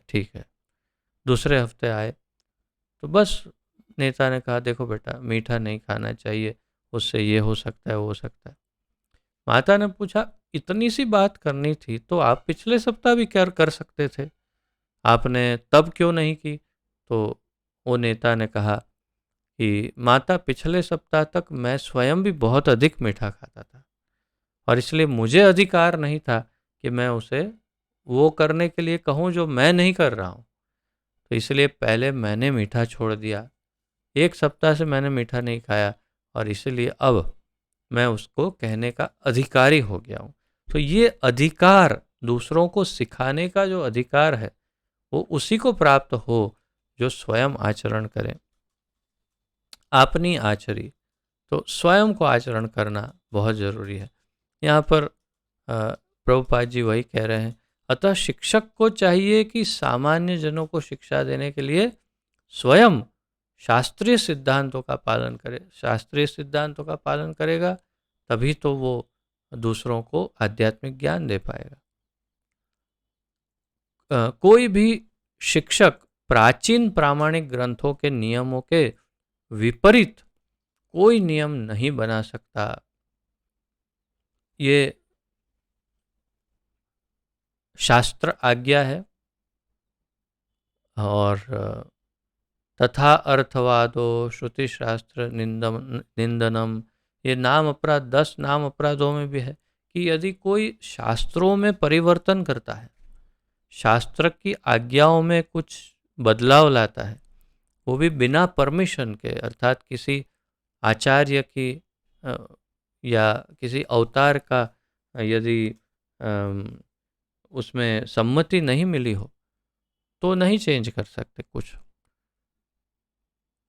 [SPEAKER 1] ठीक है। दूसरे हफ्ते आए तो बस नेता ने कहा देखो बेटा मीठा नहीं खाना चाहिए, उससे ये हो सकता है वो हो सकता है। माता ने पूछा, इतनी सी बात करनी थी तो आप पिछले सप्ताह भी कर सकते थे, आपने तब क्यों नहीं की? तो वो नेता ने कहा कि माता, पिछले सप्ताह तक मैं स्वयं भी बहुत अधिक मीठा खाता था और इसलिए मुझे अधिकार नहीं था कि मैं उसे वो करने के लिए कहूँ जो मैं नहीं कर रहा हूँ। तो इसलिए पहले मैंने मीठा छोड़ दिया, 1 सप्ताह से मैंने मीठा नहीं खाया और इसलिए अब मैं उसको कहने का अधिकारी हो गया हूँ। तो ये अधिकार, दूसरों को सिखाने का जो अधिकार है, वो उसी को प्राप्त हो जो स्वयं आचरण करे। आपनी आचरी, तो स्वयं को आचरण करना बहुत ज़रूरी है। यहाँ पर प्रभुपाद जी वही कह रहे हैं, अतः शिक्षक को चाहिए कि सामान्य जनों को शिक्षा देने के लिए स्वयं शास्त्रीय सिद्धांतों का पालन करे। शास्त्रीय सिद्धांतों का पालन करेगा तभी तो वो दूसरों को आध्यात्मिक ज्ञान दे पाएगा। कोई भी शिक्षक प्राचीन प्रामाणिक ग्रंथों के नियमों के विपरीत कोई नियम नहीं बना सकता। ये शास्त्र आज्ञा है। और तथा अर्थवादो श्रुति शास्त्र निंदनम, ये नाम अपराध 10 नाम अपराधों में भी है कि यदि कोई शास्त्रों में परिवर्तन करता है, शास्त्र की आज्ञाओं में कुछ बदलाव लाता है, वो भी बिना परमिशन के, अर्थात किसी आचार्य की या किसी अवतार का यदि उसमें सम्मति नहीं मिली हो तो नहीं चेंज कर सकते कुछ।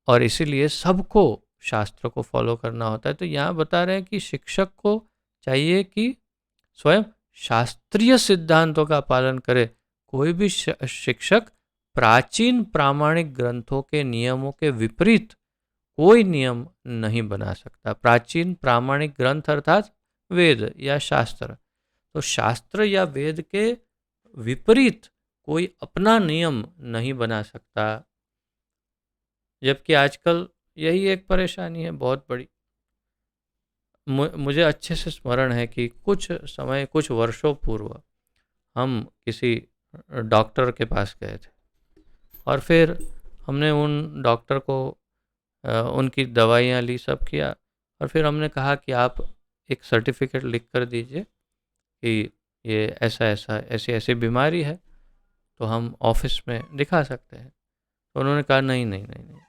[SPEAKER 1] और इसीलिए सबको शास्त्र को फॉलो करना होता है। तो यहाँ बता रहे हैं कि शिक्षक को चाहिए कि स्वयं शास्त्रीय सिद्धांतों का पालन करे। कोई भी शिक्षक प्राचीन प्रामाणिक ग्रंथों के नियमों के विपरीत कोई नियम नहीं बना सकता। प्राचीन प्रामाणिक ग्रंथ अर्थात वेद या शास्त्र, तो शास्त्र या वेद के विपरीत कोई अपना नियम नहीं बना सकता। जबकि आजकल यही एक परेशानी है बहुत बड़ी। मुझे अच्छे से स्मरण है कि कुछ वर्षों पूर्व हम किसी डॉक्टर के पास गए थे और फिर हमने उन डॉक्टर को उनकी दवाइयाँ ली, सब किया और फिर हमने कहा कि आप एक सर्टिफिकेट लिख कर दीजिए कि ये ऐसा ऐसा ऐसी ऐसी बीमारी है तो हम ऑफिस में दिखा सकते हैं। तो उन्होंने कहा नहीं नहीं नहीं नहीं,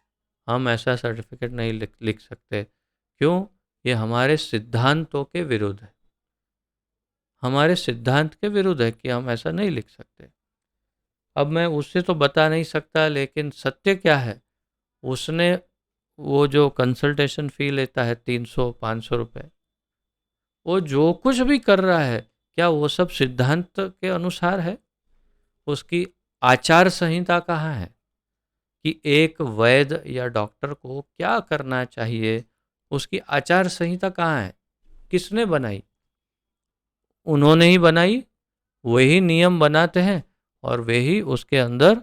[SPEAKER 1] हम ऐसा सर्टिफिकेट नहीं लिख सकते। क्यों? ये हमारे सिद्धांतों के विरुद्ध है। हमारे सिद्धांत के विरुद्ध है कि हम ऐसा नहीं लिख सकते। अब मैं उससे तो बता नहीं सकता, लेकिन सत्य क्या है, उसने वो जो कंसल्टेशन फ़ी लेता है 300-500 रुपये, वो जो कुछ भी कर रहा है क्या वो सब सिद्धांत के अनुसार है? उसकी आचार संहिता कहाँ है कि एक वैद्य या डॉक्टर को क्या करना चाहिए? उसकी आचार संहिता कहाँ है? किसने बनाई? उन्होंने ही बनाई। वही नियम बनाते हैं और वे ही उसके अंदर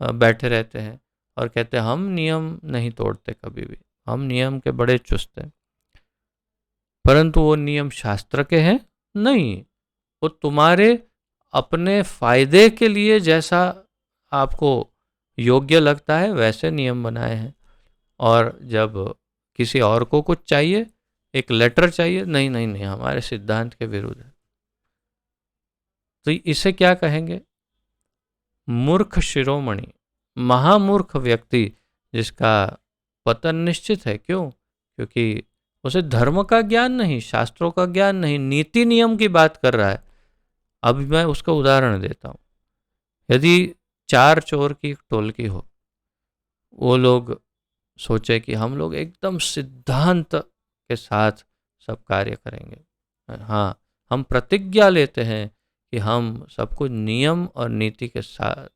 [SPEAKER 1] बैठे रहते हैं और कहते हैं हम नियम नहीं तोड़ते कभी भी, हम नियम के बड़े चुस्त हैं। परंतु वो नियम शास्त्र के हैं नहीं, वो तुम्हारे अपने फायदे के लिए जैसा आपको योग्य लगता है वैसे नियम बनाए हैं। और जब किसी और को कुछ चाहिए, एक लेटर चाहिए, नहीं नहीं नहीं, हमारे सिद्धांत के विरुद्ध है, तो इसे क्या कहेंगे? मूर्ख शिरोमणि, महामूर्ख व्यक्ति जिसका पतन निश्चित है। क्यों? क्योंकि उसे धर्म का ज्ञान नहीं, शास्त्रों का ज्ञान नहीं, नीति नियम की बात कर रहा है। अभी मैं उसका उदाहरण देता हूँ। यदि 4 चोर की टोलकी हो, वो लोग सोचे कि हम लोग एकदम सिद्धांत के साथ सब कार्य करेंगे। हाँ, हम प्रतिज्ञा लेते हैं कि हम सब कुछ नियम और नीति के साथ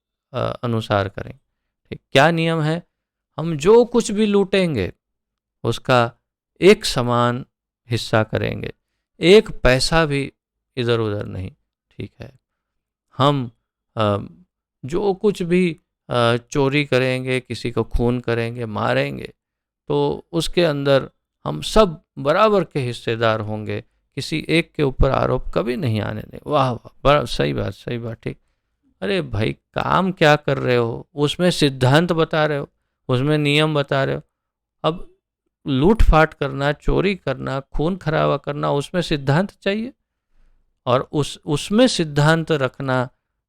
[SPEAKER 1] अनुसार करें। ठीक, क्या नियम है? हम जो कुछ भी लूटेंगे उसका एक समान हिस्सा करेंगे, एक पैसा भी इधर उधर नहीं। ठीक है, हम जो कुछ भी चोरी करेंगे, किसी को खून करेंगे, मारेंगे, तो उसके अंदर हम सब बराबर के हिस्सेदार होंगे। किसी एक के ऊपर आरोप कभी नहीं आने दें। वाह वाह, बड़ा सही बात, सही बात, ठीक। अरे भाई, काम क्या कर रहे हो, उसमें सिद्धांत बता रहे हो, उसमें नियम बता रहे हो। अब लूट फाट करना, चोरी करना, खून खराबा करना, उसमें सिद्धांत चाहिए। और उसमें सिद्धांत रखना,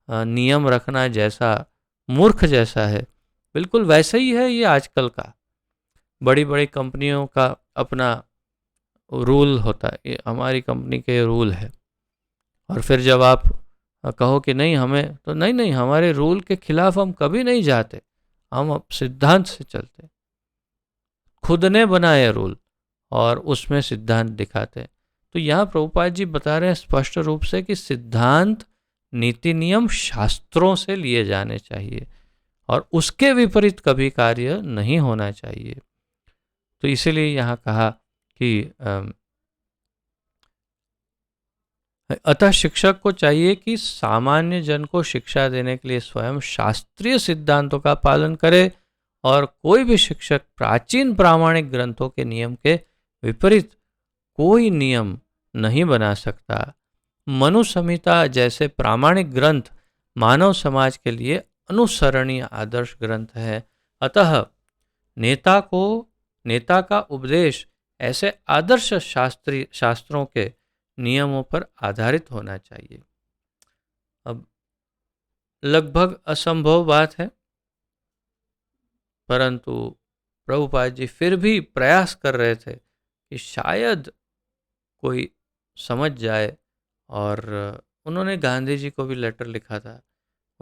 [SPEAKER 1] नियम रखना जैसा मूर्ख जैसा है, बिल्कुल वैसा ही है ये आजकल का। बड़ी बड़ी कंपनियों का अपना रूल होता है, ये हमारी कंपनी के रूल है। और फिर जब आप कहो कि नहीं हमें, तो नहीं नहीं, हमारे रूल के खिलाफ हम कभी नहीं जाते, हम अब सिद्धांत से चलते। खुद ने बनाए रूल और उसमें सिद्धांत दिखाते हैं। तो यहाँ प्रभुपाद जी बता रहे हैं स्पष्ट रूप से कि सिद्धांत, नीति नियम शास्त्रों से लिए जाने चाहिए और उसके विपरीत कभी कार्य नहीं होना चाहिए। तो इसीलिए यहाँ कहा कि अतः शिक्षक को चाहिए कि सामान्य जन को शिक्षा देने के लिए स्वयं शास्त्रीय सिद्धांतों का पालन करे और कोई भी शिक्षक प्राचीन प्रामाणिक ग्रंथों के नियम के विपरीत कोई नियम नहीं बना सकता। मनु संहिता जैसे प्रामाणिक ग्रंथ मानव समाज के लिए अनुसरणीय आदर्श ग्रंथ है। अतः नेता का उपदेश ऐसे आदर्श शास्त्रों के नियमों पर आधारित होना चाहिए। अब लगभग असंभव बात है, परंतु प्रभुपाद जी फिर भी प्रयास कर रहे थे कि शायद कोई समझ जाए। और उन्होंने गांधी जी को भी लेटर लिखा था,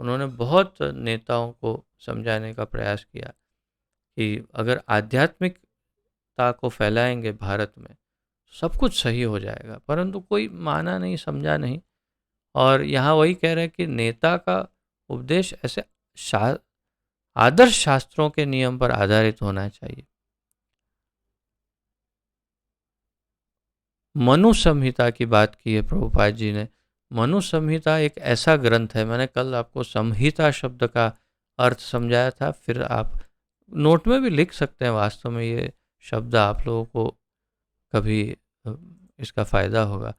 [SPEAKER 1] उन्होंने बहुत नेताओं को समझाने का प्रयास किया कि अगर आध्यात्मिकता को फैलाएंगे भारत में, सब कुछ सही हो जाएगा। परंतु कोई माना नहीं, समझा नहीं। और यहाँ वही कह रहे हैं कि नेता का उपदेश ऐसे आदर्श शास्त्रों के नियम पर आधारित होना चाहिए। मनु संहिता की बात की है प्रभुपाद जी ने। मनु संहिता एक ऐसा ग्रंथ है, मैंने कल आपको संहिता शब्द का अर्थ समझाया था, फिर आप नोट में भी लिख सकते हैं। वास्तव में ये शब्द आप लोगों को कभी इसका फायदा होगा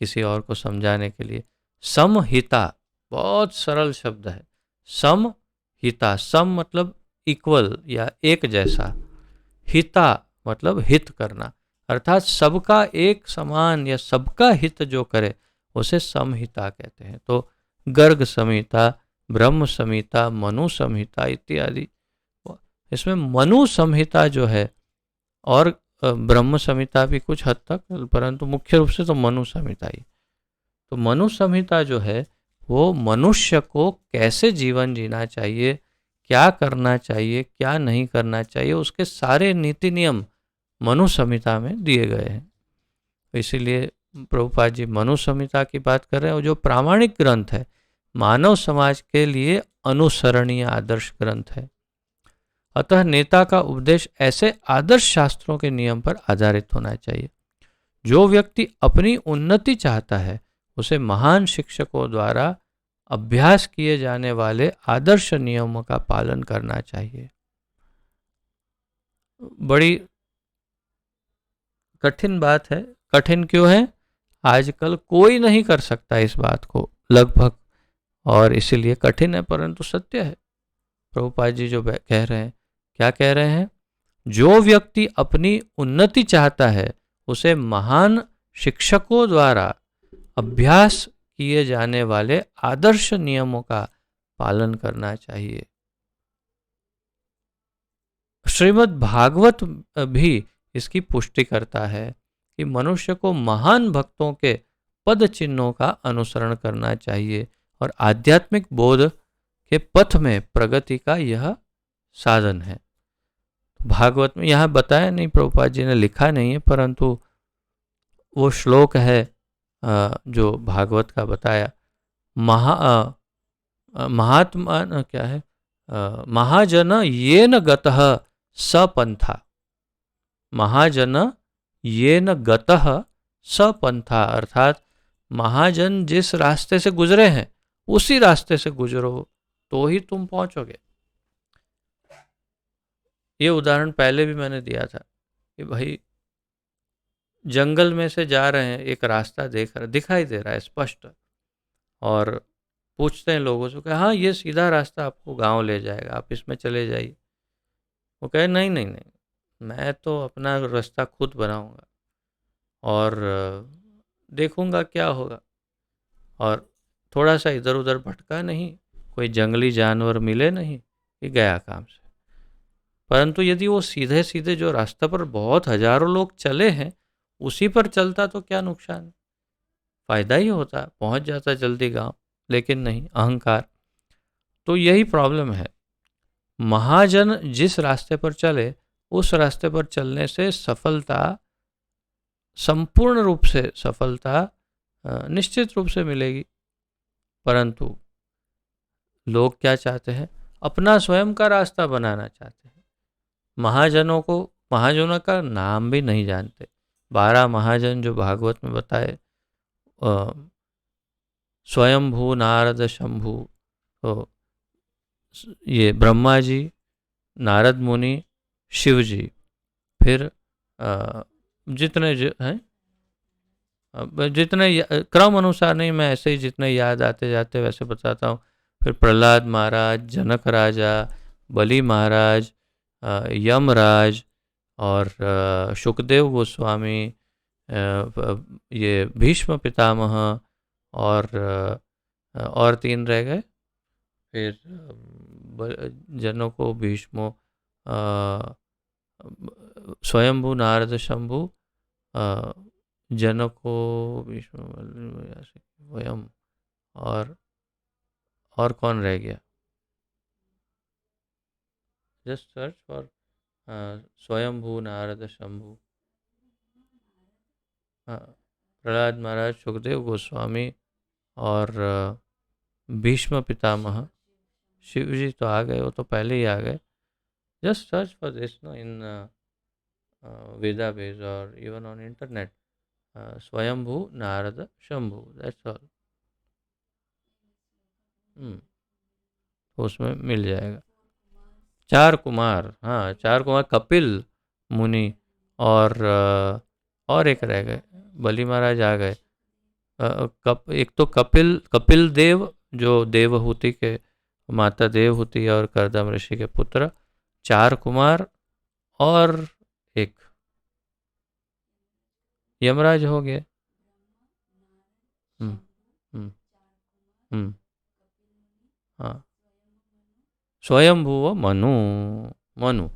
[SPEAKER 1] किसी और को समझाने के लिए। समहिता बहुत सरल शब्द है। समहिता, सम मतलब इक्वल या एक जैसा, हिता मतलब हित करना, अर्थात सबका एक समान या सबका हित जो करे उसे समहिता कहते हैं। तो गर्ग संहिता, ब्रह्म संहिता, मनु संहिता इत्यादि। इसमें मनु संहिता जो है और ब्रह्म संहिता भी कुछ हद तक, परंतु मुख्य रूप से तो मनु संहिता ही। तो मनु संहिता जो है वो मनुष्य को कैसे जीवन जीना चाहिए, क्या करना चाहिए, क्या नहीं करना चाहिए, उसके सारे नीति नियम मनु संहिता में दिए गए हैं। इसीलिए प्रभुपाद जी मनु संहिता की बात कर रहे हैं, और जो प्रामाणिक ग्रंथ है, मानव समाज के लिए अनुसरणीय आदर्श ग्रंथ है। अतः नेता का उपदेश ऐसे आदर्श शास्त्रों के नियम पर आधारित होना चाहिए। जो व्यक्ति अपनी उन्नति चाहता है उसे महान शिक्षकों द्वारा अभ्यास किए जाने वाले आदर्श नियमों का पालन करना चाहिए। बड़ी कठिन बात है। कठिन क्यों है? आजकल कोई नहीं कर सकता इस बात को लगभग, और इसीलिए कठिन है, परंतु सत्य है। प्रभुपाद जी जो कह रहे हैं, क्या कह रहे हैं? जो व्यक्ति अपनी उन्नति चाहता है उसे महान शिक्षकों द्वारा अभ्यास किए जाने वाले आदर्श नियमों का पालन करना चाहिए। श्रीमद् भागवत भी इसकी पुष्टि करता है कि मनुष्य को महान भक्तों के पद चिन्हों का अनुसरण करना चाहिए और आध्यात्मिक बोध के पथ में प्रगति का यह साधन है। भागवत में यहाँ बताया नहीं, प्रभुपाद जी ने लिखा नहीं है, परंतु वो श्लोक है जो भागवत का बताया। महात्मा क्या है? महाजन येन गतः सपंथा, महाजन येन गतः सपंथा, अर्थात महाजन जिस रास्ते से गुजरे हैं उसी रास्ते से गुजरो तो ही तुम पहुंचोगे। ये उदाहरण पहले भी मैंने दिया था कि भाई जंगल में से जा रहे हैं, एक रास्ता दिखाई दे रहा है स्पष्ट, और पूछते हैं लोगों से कि हाँ ये सीधा रास्ता आपको गांव ले जाएगा, आप इसमें चले जाइए। वो कहे नहीं नहीं नहीं, मैं तो अपना रास्ता खुद बनाऊंगा और देखूंगा क्या होगा। और थोड़ा सा इधर उधर भटका नहीं, कोई जंगली जानवर मिले नहीं, कि गया काम से। परंतु यदि वो सीधे सीधे जो रास्ते पर बहुत हजारों लोग चले हैं उसी पर चलता तो क्या नुकसान, फायदा ही होता, पहुंच जाता जल्दी गांव। लेकिन नहीं, अहंकार। तो यही प्रॉब्लम है। महाजन जिस रास्ते पर चले उस रास्ते पर चलने से सफलता, संपूर्ण रूप से सफलता निश्चित रूप से मिलेगी। परंतु लोग क्या चाहते हैं, अपना स्वयं का रास्ता बनाना चाहते हैं। महाजनों का नाम भी नहीं जानते। 12 महाजन जो भागवत में बताए, स्वयंभू नारद शंभू, तो ये ब्रह्मा जी, नारद मुनि, शिव जी, फिर जितने हैं, जितने क्रम अनुसार नहीं, मैं ऐसे ही जितने याद आते जाते वैसे बताता हूँ। फिर प्रहलाद महाराज, जनक राजा, बलि महाराज, यमराज, और शुकदेव गोस्वामी, ये भीष्म पितामह, और 3 रह गए। फिर जनों को भीष्मो, स्वयंभू नारद शंभु, जनों को भीष्म वयम, और कौन रह गया? जस्ट सर्च फॉर स्वयंभू नारद शंभु, प्रहलाद महाराज, सुखदेव गोस्वामी, और भीष्म पितामह। शिव जी तो आ गए, वो तो पहले ही आ गए। Just search for this no in Veda base और इवन ऑन इंटरनेट, स्वयंभू नारद शंभु, दैट्स ऑल। उसमें मिल जाएगा। 4 कुमार, हाँ 4 कुमार, कपिल मुनि, और एक रह गए, बलि महाराज आ गए। एक तो कपिल देव, जो देवहूति के माता देवहूति और करदम ऋषि के पुत्र। 4 कुमार, और एक यमराज हो गए। हम्म हम्म हम्म हाँ, स्वयंभुव मनु, मनु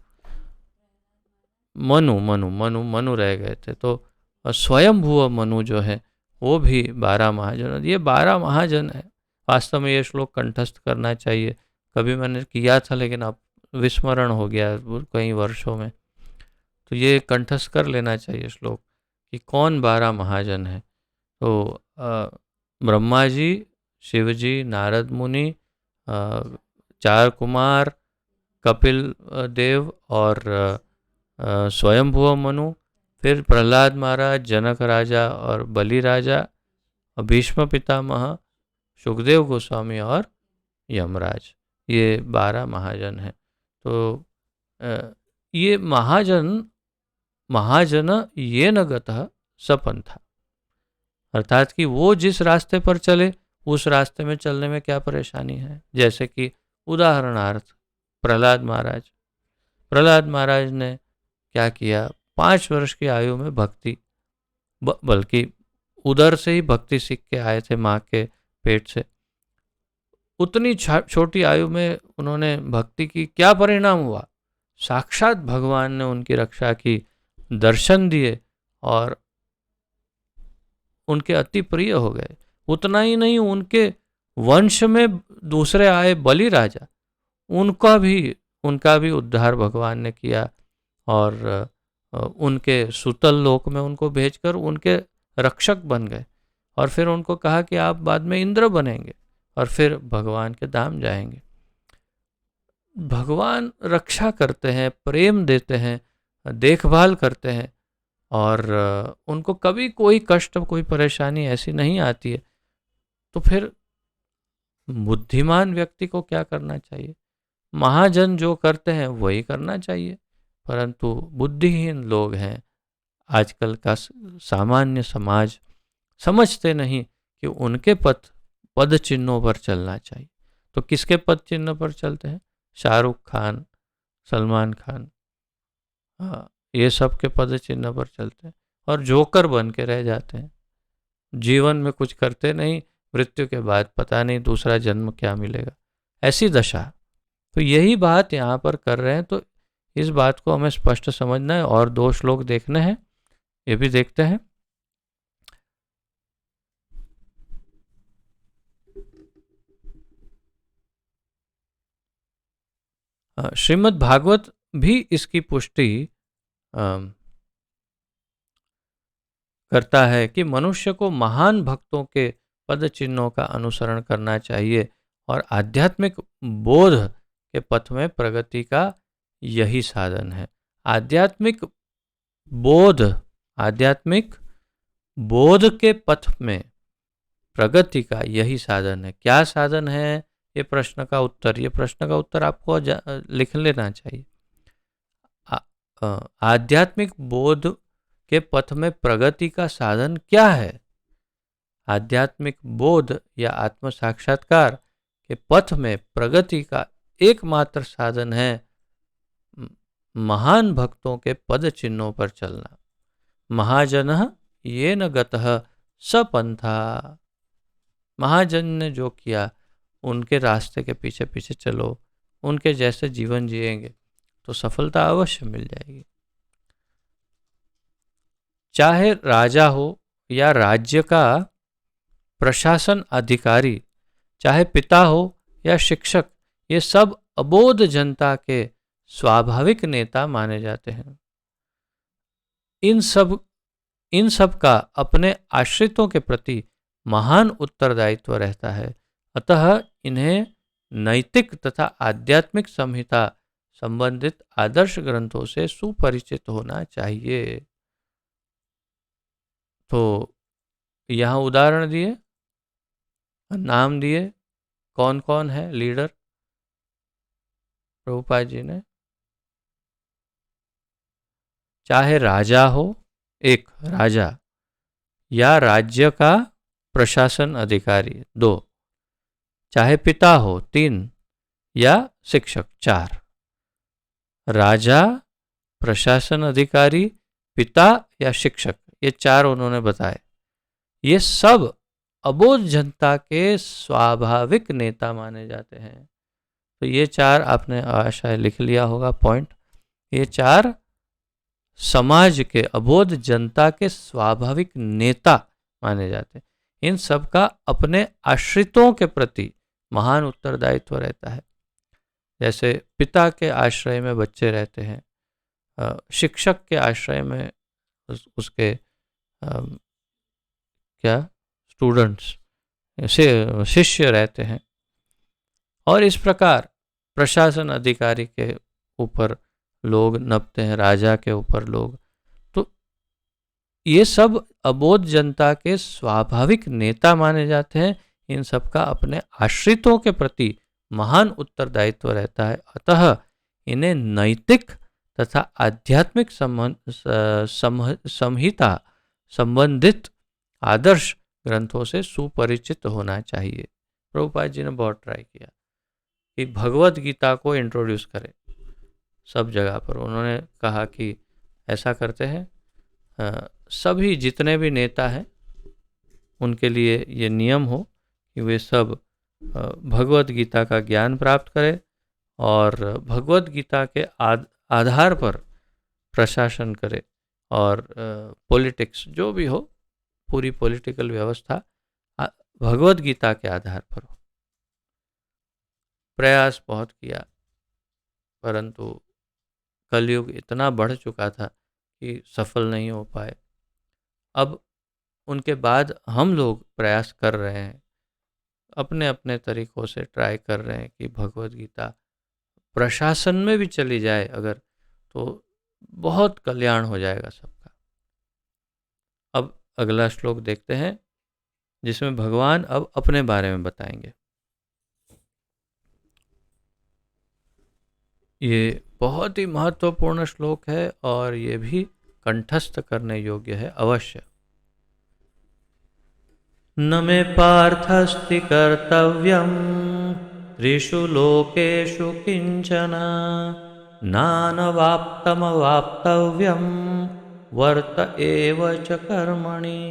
[SPEAKER 1] मनु मनु मनु मनु रह गए थे। तो स्वयंभुव मनु जो है वो भी 12 महाजन। ये 12 महाजन है। वास्तव में ये श्लोक कंठस्थ करना चाहिए, कभी मैंने किया था लेकिन अब विस्मरण हो गया कई वर्षों में। तो ये कंठस्थ कर लेना चाहिए श्लोक कि कौन 12 महाजन है। तो ब्रह्मा जी, शिव जी, नारद मुनि, 4 कुमार, कपिल देव, और स्वयंभुव मनु, फिर प्रहलाद महाराज, जनक राजा और बलि राजा, भीष्म पितामह, सुखदेव गोस्वामी और यमराज। ये 12 महाजन हैं। तो ये महाजन ये न गतः सपंथा, अर्थात कि वो जिस रास्ते पर चले उस रास्ते में चलने में क्या परेशानी है। जैसे कि उदाहरणार्थ प्रहलाद महाराज ने क्या किया, 5 वर्ष की आयु में भक्ति, बल्कि उधर से ही भक्ति सीख के आए थे माँ के पेट से। उतनी छोटी आयु में उन्होंने भक्ति की, क्या परिणाम हुआ, साक्षात भगवान ने उनकी रक्षा की, दर्शन दिए और उनके अति प्रिय हो गए। उतना ही नहीं, उनके वंश में दूसरे आए बलि राजा, उनका भी उद्धार भगवान ने किया, और उनके सुतल लोक में उनको भेजकर उनके रक्षक बन गए। और फिर उनको कहा कि आप बाद में इंद्र बनेंगे और फिर भगवान के धाम जाएंगे। भगवान रक्षा करते हैं, प्रेम देते हैं, देखभाल करते हैं, और उनको कभी कोई कष्ट, कोई परेशानी ऐसी नहीं आती है। तो फिर बुद्धिमान व्यक्ति को क्या करना चाहिए? महाजन जो करते हैं वही करना चाहिए। परंतु बुद्धिहीन लोग हैं, आजकल का सामान्य समाज समझते नहीं कि उनके पद चिन्हों पर चलना चाहिए। तो किसके पद चिन्ह पर चलते हैं? शाहरुख खान, सलमान खान, हाँ, ये सब के पद चिन्ह पर चलते हैं और जोकर बन के रह जाते हैं। जीवन में कुछ करते नहीं, मृत्यु के बाद पता नहीं दूसरा जन्म क्या मिलेगा, ऐसी दशा। तो यही बात यहाँ पर कर रहे हैं। तो इस बात को हमें स्पष्ट समझना है और दो श्लोक देखने हैं, ये भी देखते हैं। श्रीमद् भागवत भी इसकी पुष्टि करता है कि मनुष्य को महान भक्तों के पद चिन्हों का अनुसरण करना चाहिए और आध्यात्मिक बोध के पथ में प्रगति का यही साधन है। आध्यात्मिक बोध, आध्यात्मिक बोध के पथ में प्रगति का यही साधन है। क्या साधन है? ये प्रश्न का उत्तर, ये प्रश्न का उत्तर आपको लिख लेना चाहिए। आध्यात्मिक बोध के पथ में प्रगति का साधन क्या है? आध्यात्मिक बोध या आत्म साक्षात्कार के पथ में प्रगति का एकमात्र साधन है महान भक्तों के पद चिन्हों पर चलना। महाजनः येन गतः स पंथा। महाजन ने जो किया उनके रास्ते के पीछे पीछे चलो, उनके जैसे जीवन जिएंगे तो सफलता अवश्य मिल जाएगी। चाहे राजा हो या राज्य का प्रशासन अधिकारी, चाहे पिता हो या शिक्षक, ये सब अबोध जनता के स्वाभाविक नेता माने जाते हैं। इन सब का अपने आश्रितों के प्रति महान उत्तरदायित्व रहता है। अतः इन्हें नैतिक तथा आध्यात्मिक संहिता संबंधित आदर्श ग्रंथों से सुपरिचित होना चाहिए। तो यहाँ उदाहरण दिए, नाम दिए, कौन कौन है लीडर प्रभुपाद जी ने। चाहे राजा हो, एक राजा, या राज्य का प्रशासन अधिकारी, दो, चाहे पिता हो, तीन, या शिक्षक, चार। राजा, प्रशासन अधिकारी, पिता या शिक्षक, ये चार उन्होंने बताए। ये सब अबोध जनता के स्वाभाविक नेता माने जाते हैं। तो ये चार आपने शायद लिख लिया होगा पॉइंट। ये चार समाज के, अबोध जनता के स्वाभाविक नेता माने जाते हैं। इन सब का अपने आश्रितों के प्रति महान उत्तरदायित्व रहता है। जैसे पिता के आश्रय में बच्चे रहते हैं, शिक्षक के आश्रय में उसके क्या स्टूडेंट्स से शिष्य रहते हैं, और इस प्रकार प्रशासन अधिकारी के ऊपर लोग नपते हैं, राजा के ऊपर लोग। तो ये सब अबोध जनता के स्वाभाविक नेता माने जाते हैं। इन सब का अपने आश्रितों के प्रति महान उत्तरदायित्व रहता है। अतः इन्हें नैतिक तथा आध्यात्मिक संहिता संबंधित आदर्श ग्रंथों से सुपरिचित होना चाहिए। प्रभुपाद जी ने बहुत ट्राई किया कि भगवत गीता को इंट्रोड्यूस करें सब जगह पर। उन्होंने कहा कि ऐसा करते हैं, सभी जितने भी नेता हैं उनके लिए ये नियम हो कि वे सब भगवत गीता का ज्ञान प्राप्त करें और भगवत गीता के आधार पर प्रशासन करें, और पॉलिटिक्स जो भी हो, पूरी पॉलिटिकल व्यवस्था भगवत गीता के आधार पर हो। प्रयास बहुत किया, परंतु कलयुग इतना बढ़ चुका था कि सफल नहीं हो पाए। अब उनके बाद हम लोग प्रयास कर रहे हैं, अपने अपने तरीकों से ट्राई कर रहे हैं कि भगवत गीता प्रशासन में भी चली जाए अगर, तो बहुत कल्याण हो जाएगा सबका। अब अगला श्लोक देखते हैं जिसमें भगवान अब अपने बारे में बताएंगे। ये बहुत ही महत्वपूर्ण श्लोक है और ये भी कंठस्थ करने योग्य है अवश्य। न मे पार्थस्ति कर्तव्यम त्रिषु लोकेषु किंचन नानवाप्तमवाप्तव्यम वर्त एव च कर्मणि।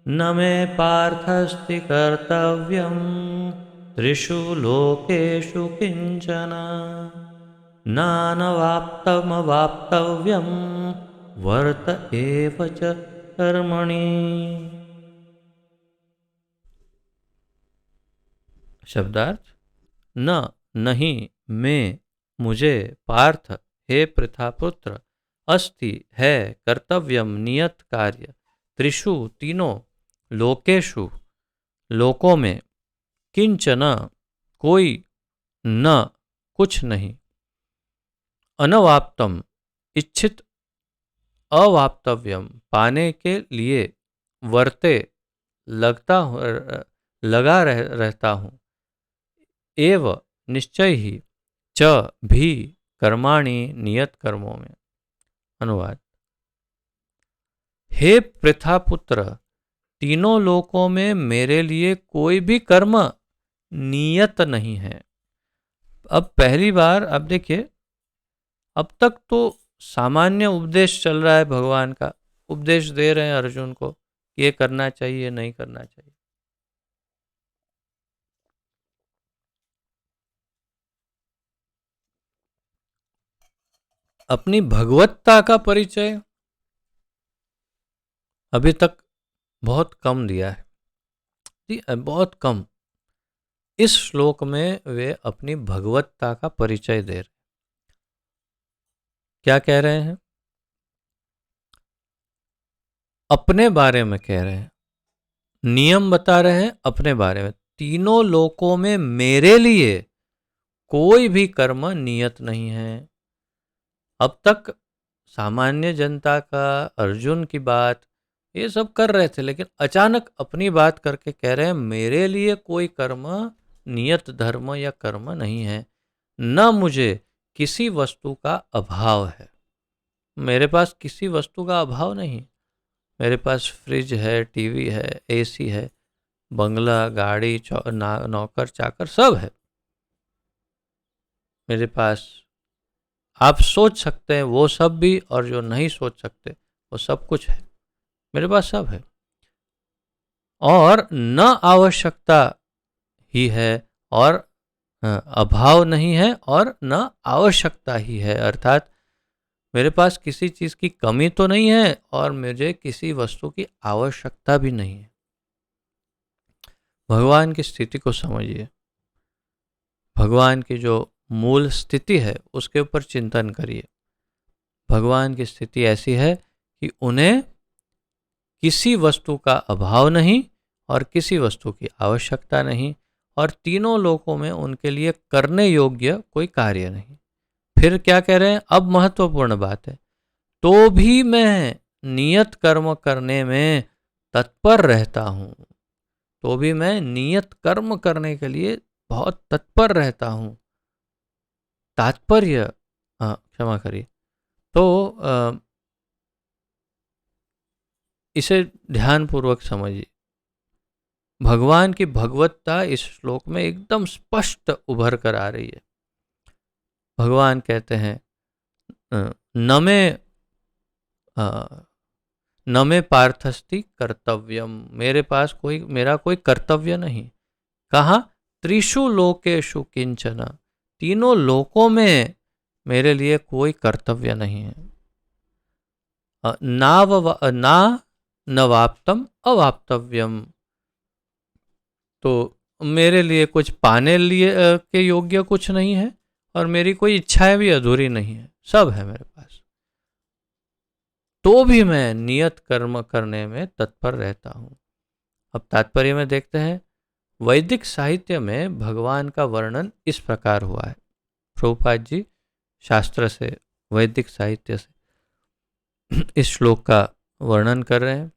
[SPEAKER 1] न मे पार्थस्ति कर्तव्यम त्रिषु लोकेषु किंचन नानवाप्तमवाप्तव्यम वर्त एव च कर्मणि। शब्दार्थ। न नहीं मैं मुझे पार्थ हे पृथापुत्र अस्ति है कर्तव्यम नियत कार्य त्रिषु तीनों लोकेषु लोकों में किंचन कोई न कुछ नहीं अनवाप्तम इच्छित अवाप्तव्यम पाने के लिए वर्ते रहता हूँ एव निश्चय ही च भी कर्माणि नियत कर्मों में। अनुवाद। हे पृथापुत्र तीनों लोकों में मेरे लिए कोई भी कर्म नियत नहीं है। अब पहली बार अब देखिए, अब तक तो सामान्य उपदेश चल रहा है, भगवान का उपदेश दे रहे हैं अर्जुन को कि ये करना चाहिए नहीं करना चाहिए। अपनी भगवत्ता का परिचय अभी तक बहुत कम दिया है, बहुत कम। इस श्लोक में वे अपनी भगवत्ता का परिचय दे रहे। क्या कह रहे हैं? अपने बारे में कह रहे हैं, नियम बता रहे हैं अपने बारे में। तीनों लोकों में मेरे लिए कोई भी कर्म नियत नहीं है। अब तक सामान्य जनता का, अर्जुन की बात ये सब कर रहे थे, लेकिन अचानक अपनी बात करके कह रहे हैं मेरे लिए कोई कर्म नियत धर्म या कर्म नहीं है, न मुझे किसी वस्तु का अभाव है। मेरे पास किसी वस्तु का अभाव नहीं। मेरे पास फ्रिज है, टीवी है, एसी है, बंगला, गाड़ी, नौकर चाकर सब है मेरे पास। आप सोच सकते हैं वो सब भी, और जो नहीं सोच सकते वो सब कुछ है मेरे पास, सब है। और न आवश्यकता ही है और अभाव नहीं है, और न आवश्यकता ही है, अर्थात मेरे पास किसी चीज की कमी तो नहीं है और मुझे किसी वस्तु की आवश्यकता भी नहीं है। भगवान की स्थिति को समझिए। भगवान की जो मूल स्थिति है उसके ऊपर चिंतन करिए। भगवान की स्थिति ऐसी है कि उन्हें किसी वस्तु का अभाव नहीं और किसी वस्तु की आवश्यकता नहीं, और तीनों लोकों में उनके लिए करने योग्य कोई कार्य नहीं। फिर क्या कह रहे हैं? अब महत्वपूर्ण बात है, तो भी मैं नियत कर्म करने में तत्पर रहता हूँ। तो भी मैं नियत कर्म करने के लिए बहुत तत्पर रहता हूँ। तात्पर्य, क्षमा करिए, तो इसे ध्यानपूर्वक समझिए। भगवान की भगवत्ता इस श्लोक में एकदम स्पष्ट उभर कर आ रही है। भगवान कहते हैं न में पार्थस्ति कर्तव्यम, मेरे पास मेरा कोई कर्तव्य नहीं। कहाँ? त्रिषु लोकेषु किंचन, तीनों लोकों में मेरे लिए कोई कर्तव्य नहीं है। ना नवाप्तम अवाप्तव्यम, तो मेरे लिए कुछ पाने लिए के योग्य कुछ नहीं है, और मेरी कोई इच्छाएं भी अधूरी नहीं है, सब है मेरे पास। तो भी मैं नियत कर्म करने में तत्पर रहता हूँ। अब तात्पर्य में देखते हैं। वैदिक साहित्य में भगवान का वर्णन इस प्रकार हुआ है। प्रभुपाद जी शास्त्र से, वैदिक साहित्य से इस श्लोक का वर्णन कर रहे हैं।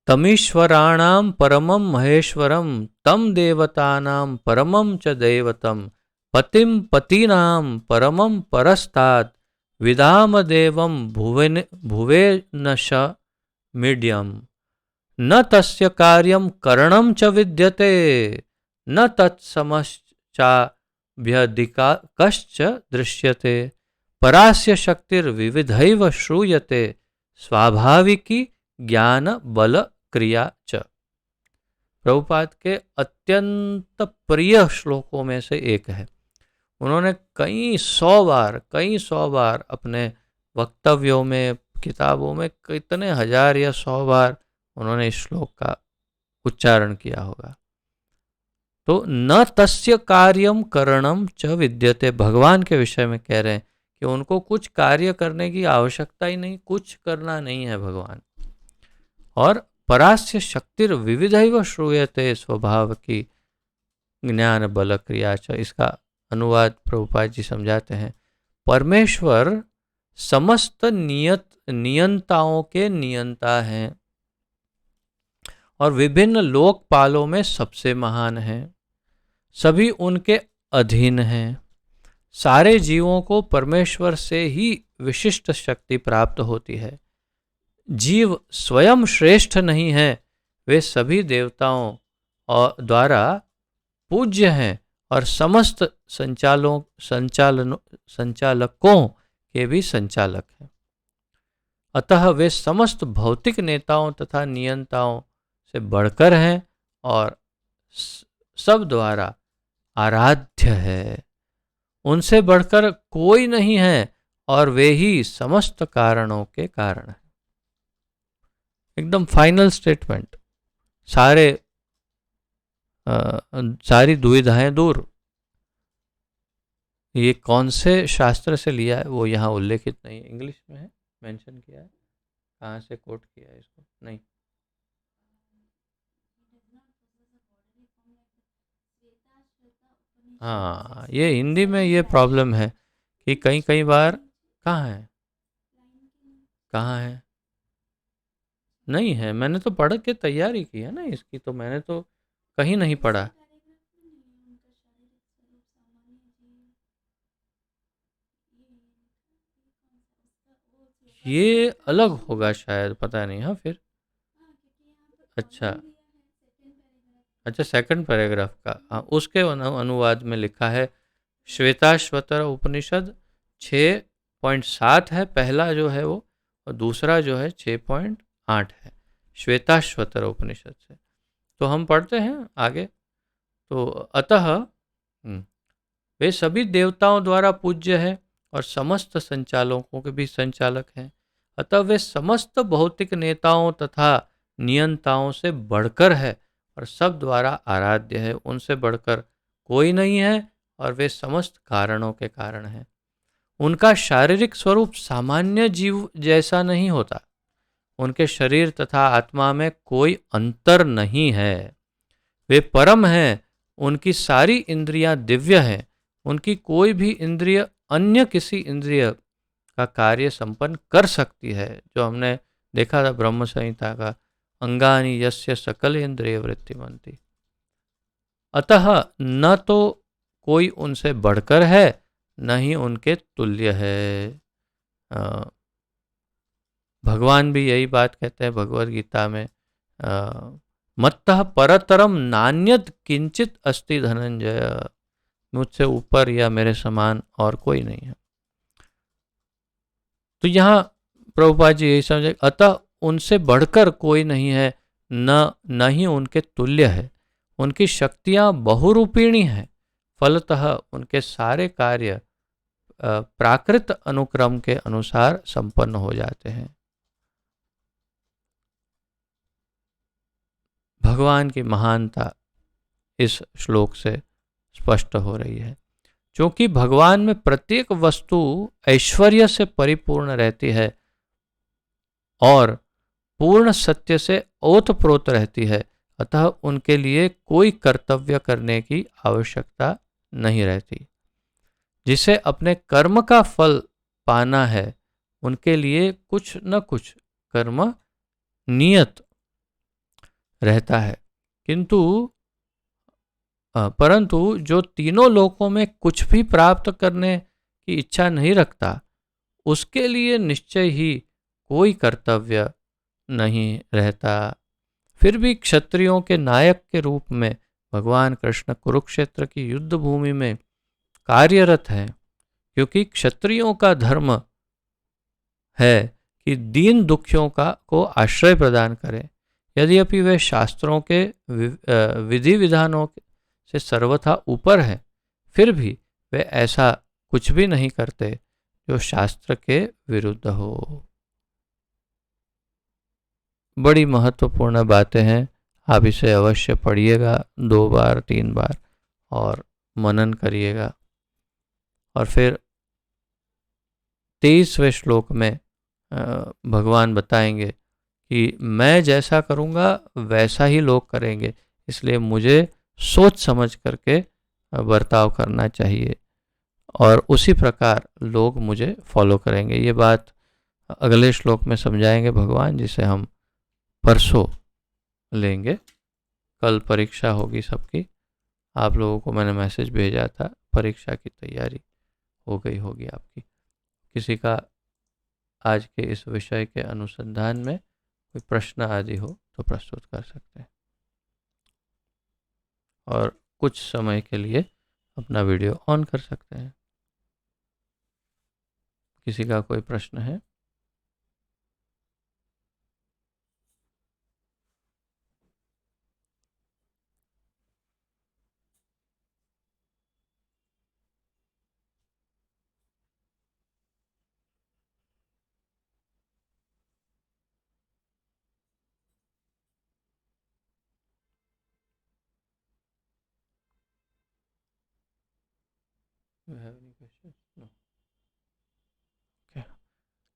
[SPEAKER 1] तमीश्वराणाम परमम महेश्वरम तम देवतानां परमम च दैवतम पतिम पतीनां परमं परस्तात् विदाम देवं भुवे न श मीड्यम न तस्य कार्यं करणं च विद्यते न तत्समश्चाभ्यधिका कश्च दृश्यते परास्य शक्तिर्विविधैव श्रूयते स्वाभाविकी ज्ञान बल क्रिया च। प्रभुपाद के अत्यंत प्रिय श्लोकों में से एक है। उन्होंने कई सौ बार अपने वक्तव्यों में, किताबों में कितने हजार या 100 बार उन्होंने इस श्लोक का उच्चारण किया होगा। तो न तस्य कार्यम करणम च विद्यते, भगवान के विषय में कह रहे हैं कि उनको कुछ कार्य करने की आवश्यकता ही नहीं, कुछ करना नहीं है भगवान। और परास्य शक्तिर विविधैव श्रूयते स्वभाव की ज्ञान बल क्रिया च। इसका अनुवाद प्रभुपाद जी समझाते हैं, परमेश्वर समस्त नियंताओं के नियंता हैं और विभिन्न लोकपालों में सबसे महान हैं। सभी उनके अधीन हैं। सारे जीवों को परमेश्वर से ही विशिष्ट शक्ति प्राप्त होती है। जीव स्वयं श्रेष्ठ नहीं है, वे सभी देवताओं द्वारा पूज्य हैं और समस्त संचालकों के भी संचालक हैं। अतः वे समस्त भौतिक नेताओं तथा नियंताओं से बढ़कर हैं और सब द्वारा आराध्य है। उनसे बढ़कर कोई नहीं है और वे ही समस्त कारणों के कारण हैं। एकदम फाइनल स्टेटमेंट, सारी दुविधाएं दूर। ये कौन से शास्त्र से लिया है वो यहाँ उल्लेखित नहीं है, इंग्लिश में है, मेंशन किया है, कहाँ से कोट किया है इसको नहीं। हाँ, ये हिंदी में ये प्रॉब्लम है कि कई बार कहाँ है नहीं है। मैंने तो पढ़ के तैयारी की है ना इसकी, तो मैंने तो कहीं नहीं पढ़ा। ये अलग होगा शायद, पता नहीं। हाँ फिर अच्छा अच्छा, सेकंड पैराग्राफ का, हाँ, उसके अनुवाद में लिखा है श्वेताश्वतर उपनिषद 6.7 है पहला जो है वो, और दूसरा जो है 6.8 है श्वेताश्वतर उपनिषद से। तो हम पढ़ते हैं आगे। तो अतः वे सभी देवताओं द्वारा पूज्य है और समस्त संचालकों के भी संचालक हैं। अतः वे समस्त भौतिक नेताओं तथा नियंताओं से बढ़कर है और सब द्वारा आराध्य है। उनसे बढ़कर कोई नहीं है और वे समस्त कारणों के कारण हैं। उनका शारीरिक स्वरूप सामान्य जीव जैसा नहीं होता। उनके शरीर तथा आत्मा में कोई अंतर नहीं है। वे परम हैं। उनकी सारी इंद्रियां दिव्य हैं। उनकी कोई भी इंद्रिय अन्य किसी इंद्रिय का कार्य संपन्न कर सकती है। जो हमने देखा था ब्रह्म संहिता का, अंगानि यस्य सकल इंद्रिय वृत्तिमंती। अतः न तो कोई उनसे बढ़कर है, न ही उनके तुल्य है। भगवान भी यही बात कहते हैं भगवद गीता में, मत्तः परतरम नान्यत किंचित अस्ति धनंजय। मुझसे ऊपर या मेरे समान और कोई नहीं है। तो यहाँ प्रभुपाद जी यही समझे, अतः उनसे बढ़कर कोई नहीं है, न ही उनके तुल्य है। उनकी शक्तियाँ बहुरूपिणी हैं। फलतः उनके सारे कार्य प्राकृत अनुक्रम के अनुसार संपन्न हो जाते हैं। भगवान की महानता इस श्लोक से स्पष्ट हो रही है। क्योंकि भगवान में प्रत्येक वस्तु ऐश्वर्य से परिपूर्ण रहती है और पूर्ण सत्य से ओतप्रोत रहती है, अतः उनके लिए कोई कर्तव्य करने की आवश्यकता नहीं रहती। जिसे अपने कर्म का फल पाना है, उनके लिए कुछ न कुछ कर्म नियत रहता है। किंतु परंतु जो तीनों लोकों में कुछ भी प्राप्त करने की इच्छा नहीं रखता, उसके लिए निश्चय ही कोई कर्तव्य नहीं रहता। फिर भी क्षत्रियों के नायक के रूप में भगवान कृष्ण कुरुक्षेत्र की युद्ध भूमि में कार्यरत हैं, क्योंकि क्षत्रियों का धर्म है कि दीन दुखियों का को आश्रय प्रदान करें। यद्यपि वे शास्त्रों के विधि विधानों से सर्वथा ऊपर है, फिर भी वे ऐसा कुछ भी नहीं करते जो शास्त्र के विरुद्ध हो। बड़ी महत्वपूर्ण बातें हैं, आप इसे अवश्य पढ़िएगा 2 बार 3 बार और मनन करिएगा। और फिर 23वें श्लोक में भगवान बताएंगे कि मैं जैसा करूँगा वैसा ही लोग करेंगे, इसलिए मुझे सोच समझ करके बर्ताव करना चाहिए और उसी प्रकार लोग मुझे फॉलो करेंगे। ये बात अगले श्लोक में समझाएंगे भगवान, जिसे हम परसों लेंगे। कल परीक्षा होगी सबकी, आप लोगों को मैंने मैसेज भेजा था, परीक्षा की तैयारी हो गई होगी आपकी। किसी का आज के इस विषय के अनुसंधान में कोई प्रश्न आदि हो तो प्रस्तुत कर सकते हैं, और कुछ समय के लिए अपना वीडियो ऑन कर सकते हैं। किसी का कोई प्रश्न है?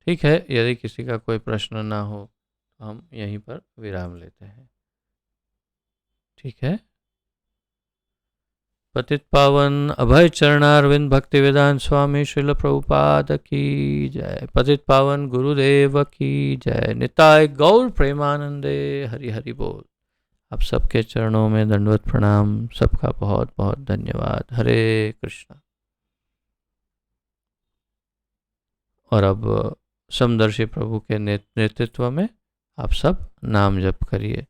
[SPEAKER 1] ठीक है, यदि किसी का कोई प्रश्न ना हो तो हम यहीं पर विराम लेते हैं। ठीक है। पतित पावन अभय चरणारविंद भक्ति वेदांत स्वामी श्रील प्रभुपाद की जय। पतित पावन गुरुदेव की जय। निताय गौर प्रेमानंदे। हरि हरि बोल। आप सबके चरणों में दंडवत प्रणाम। सबका बहुत बहुत धन्यवाद। हरे कृष्णा। और अब समदर्शी प्रभु के नेतृत्व में आप सब नाम जप करिए।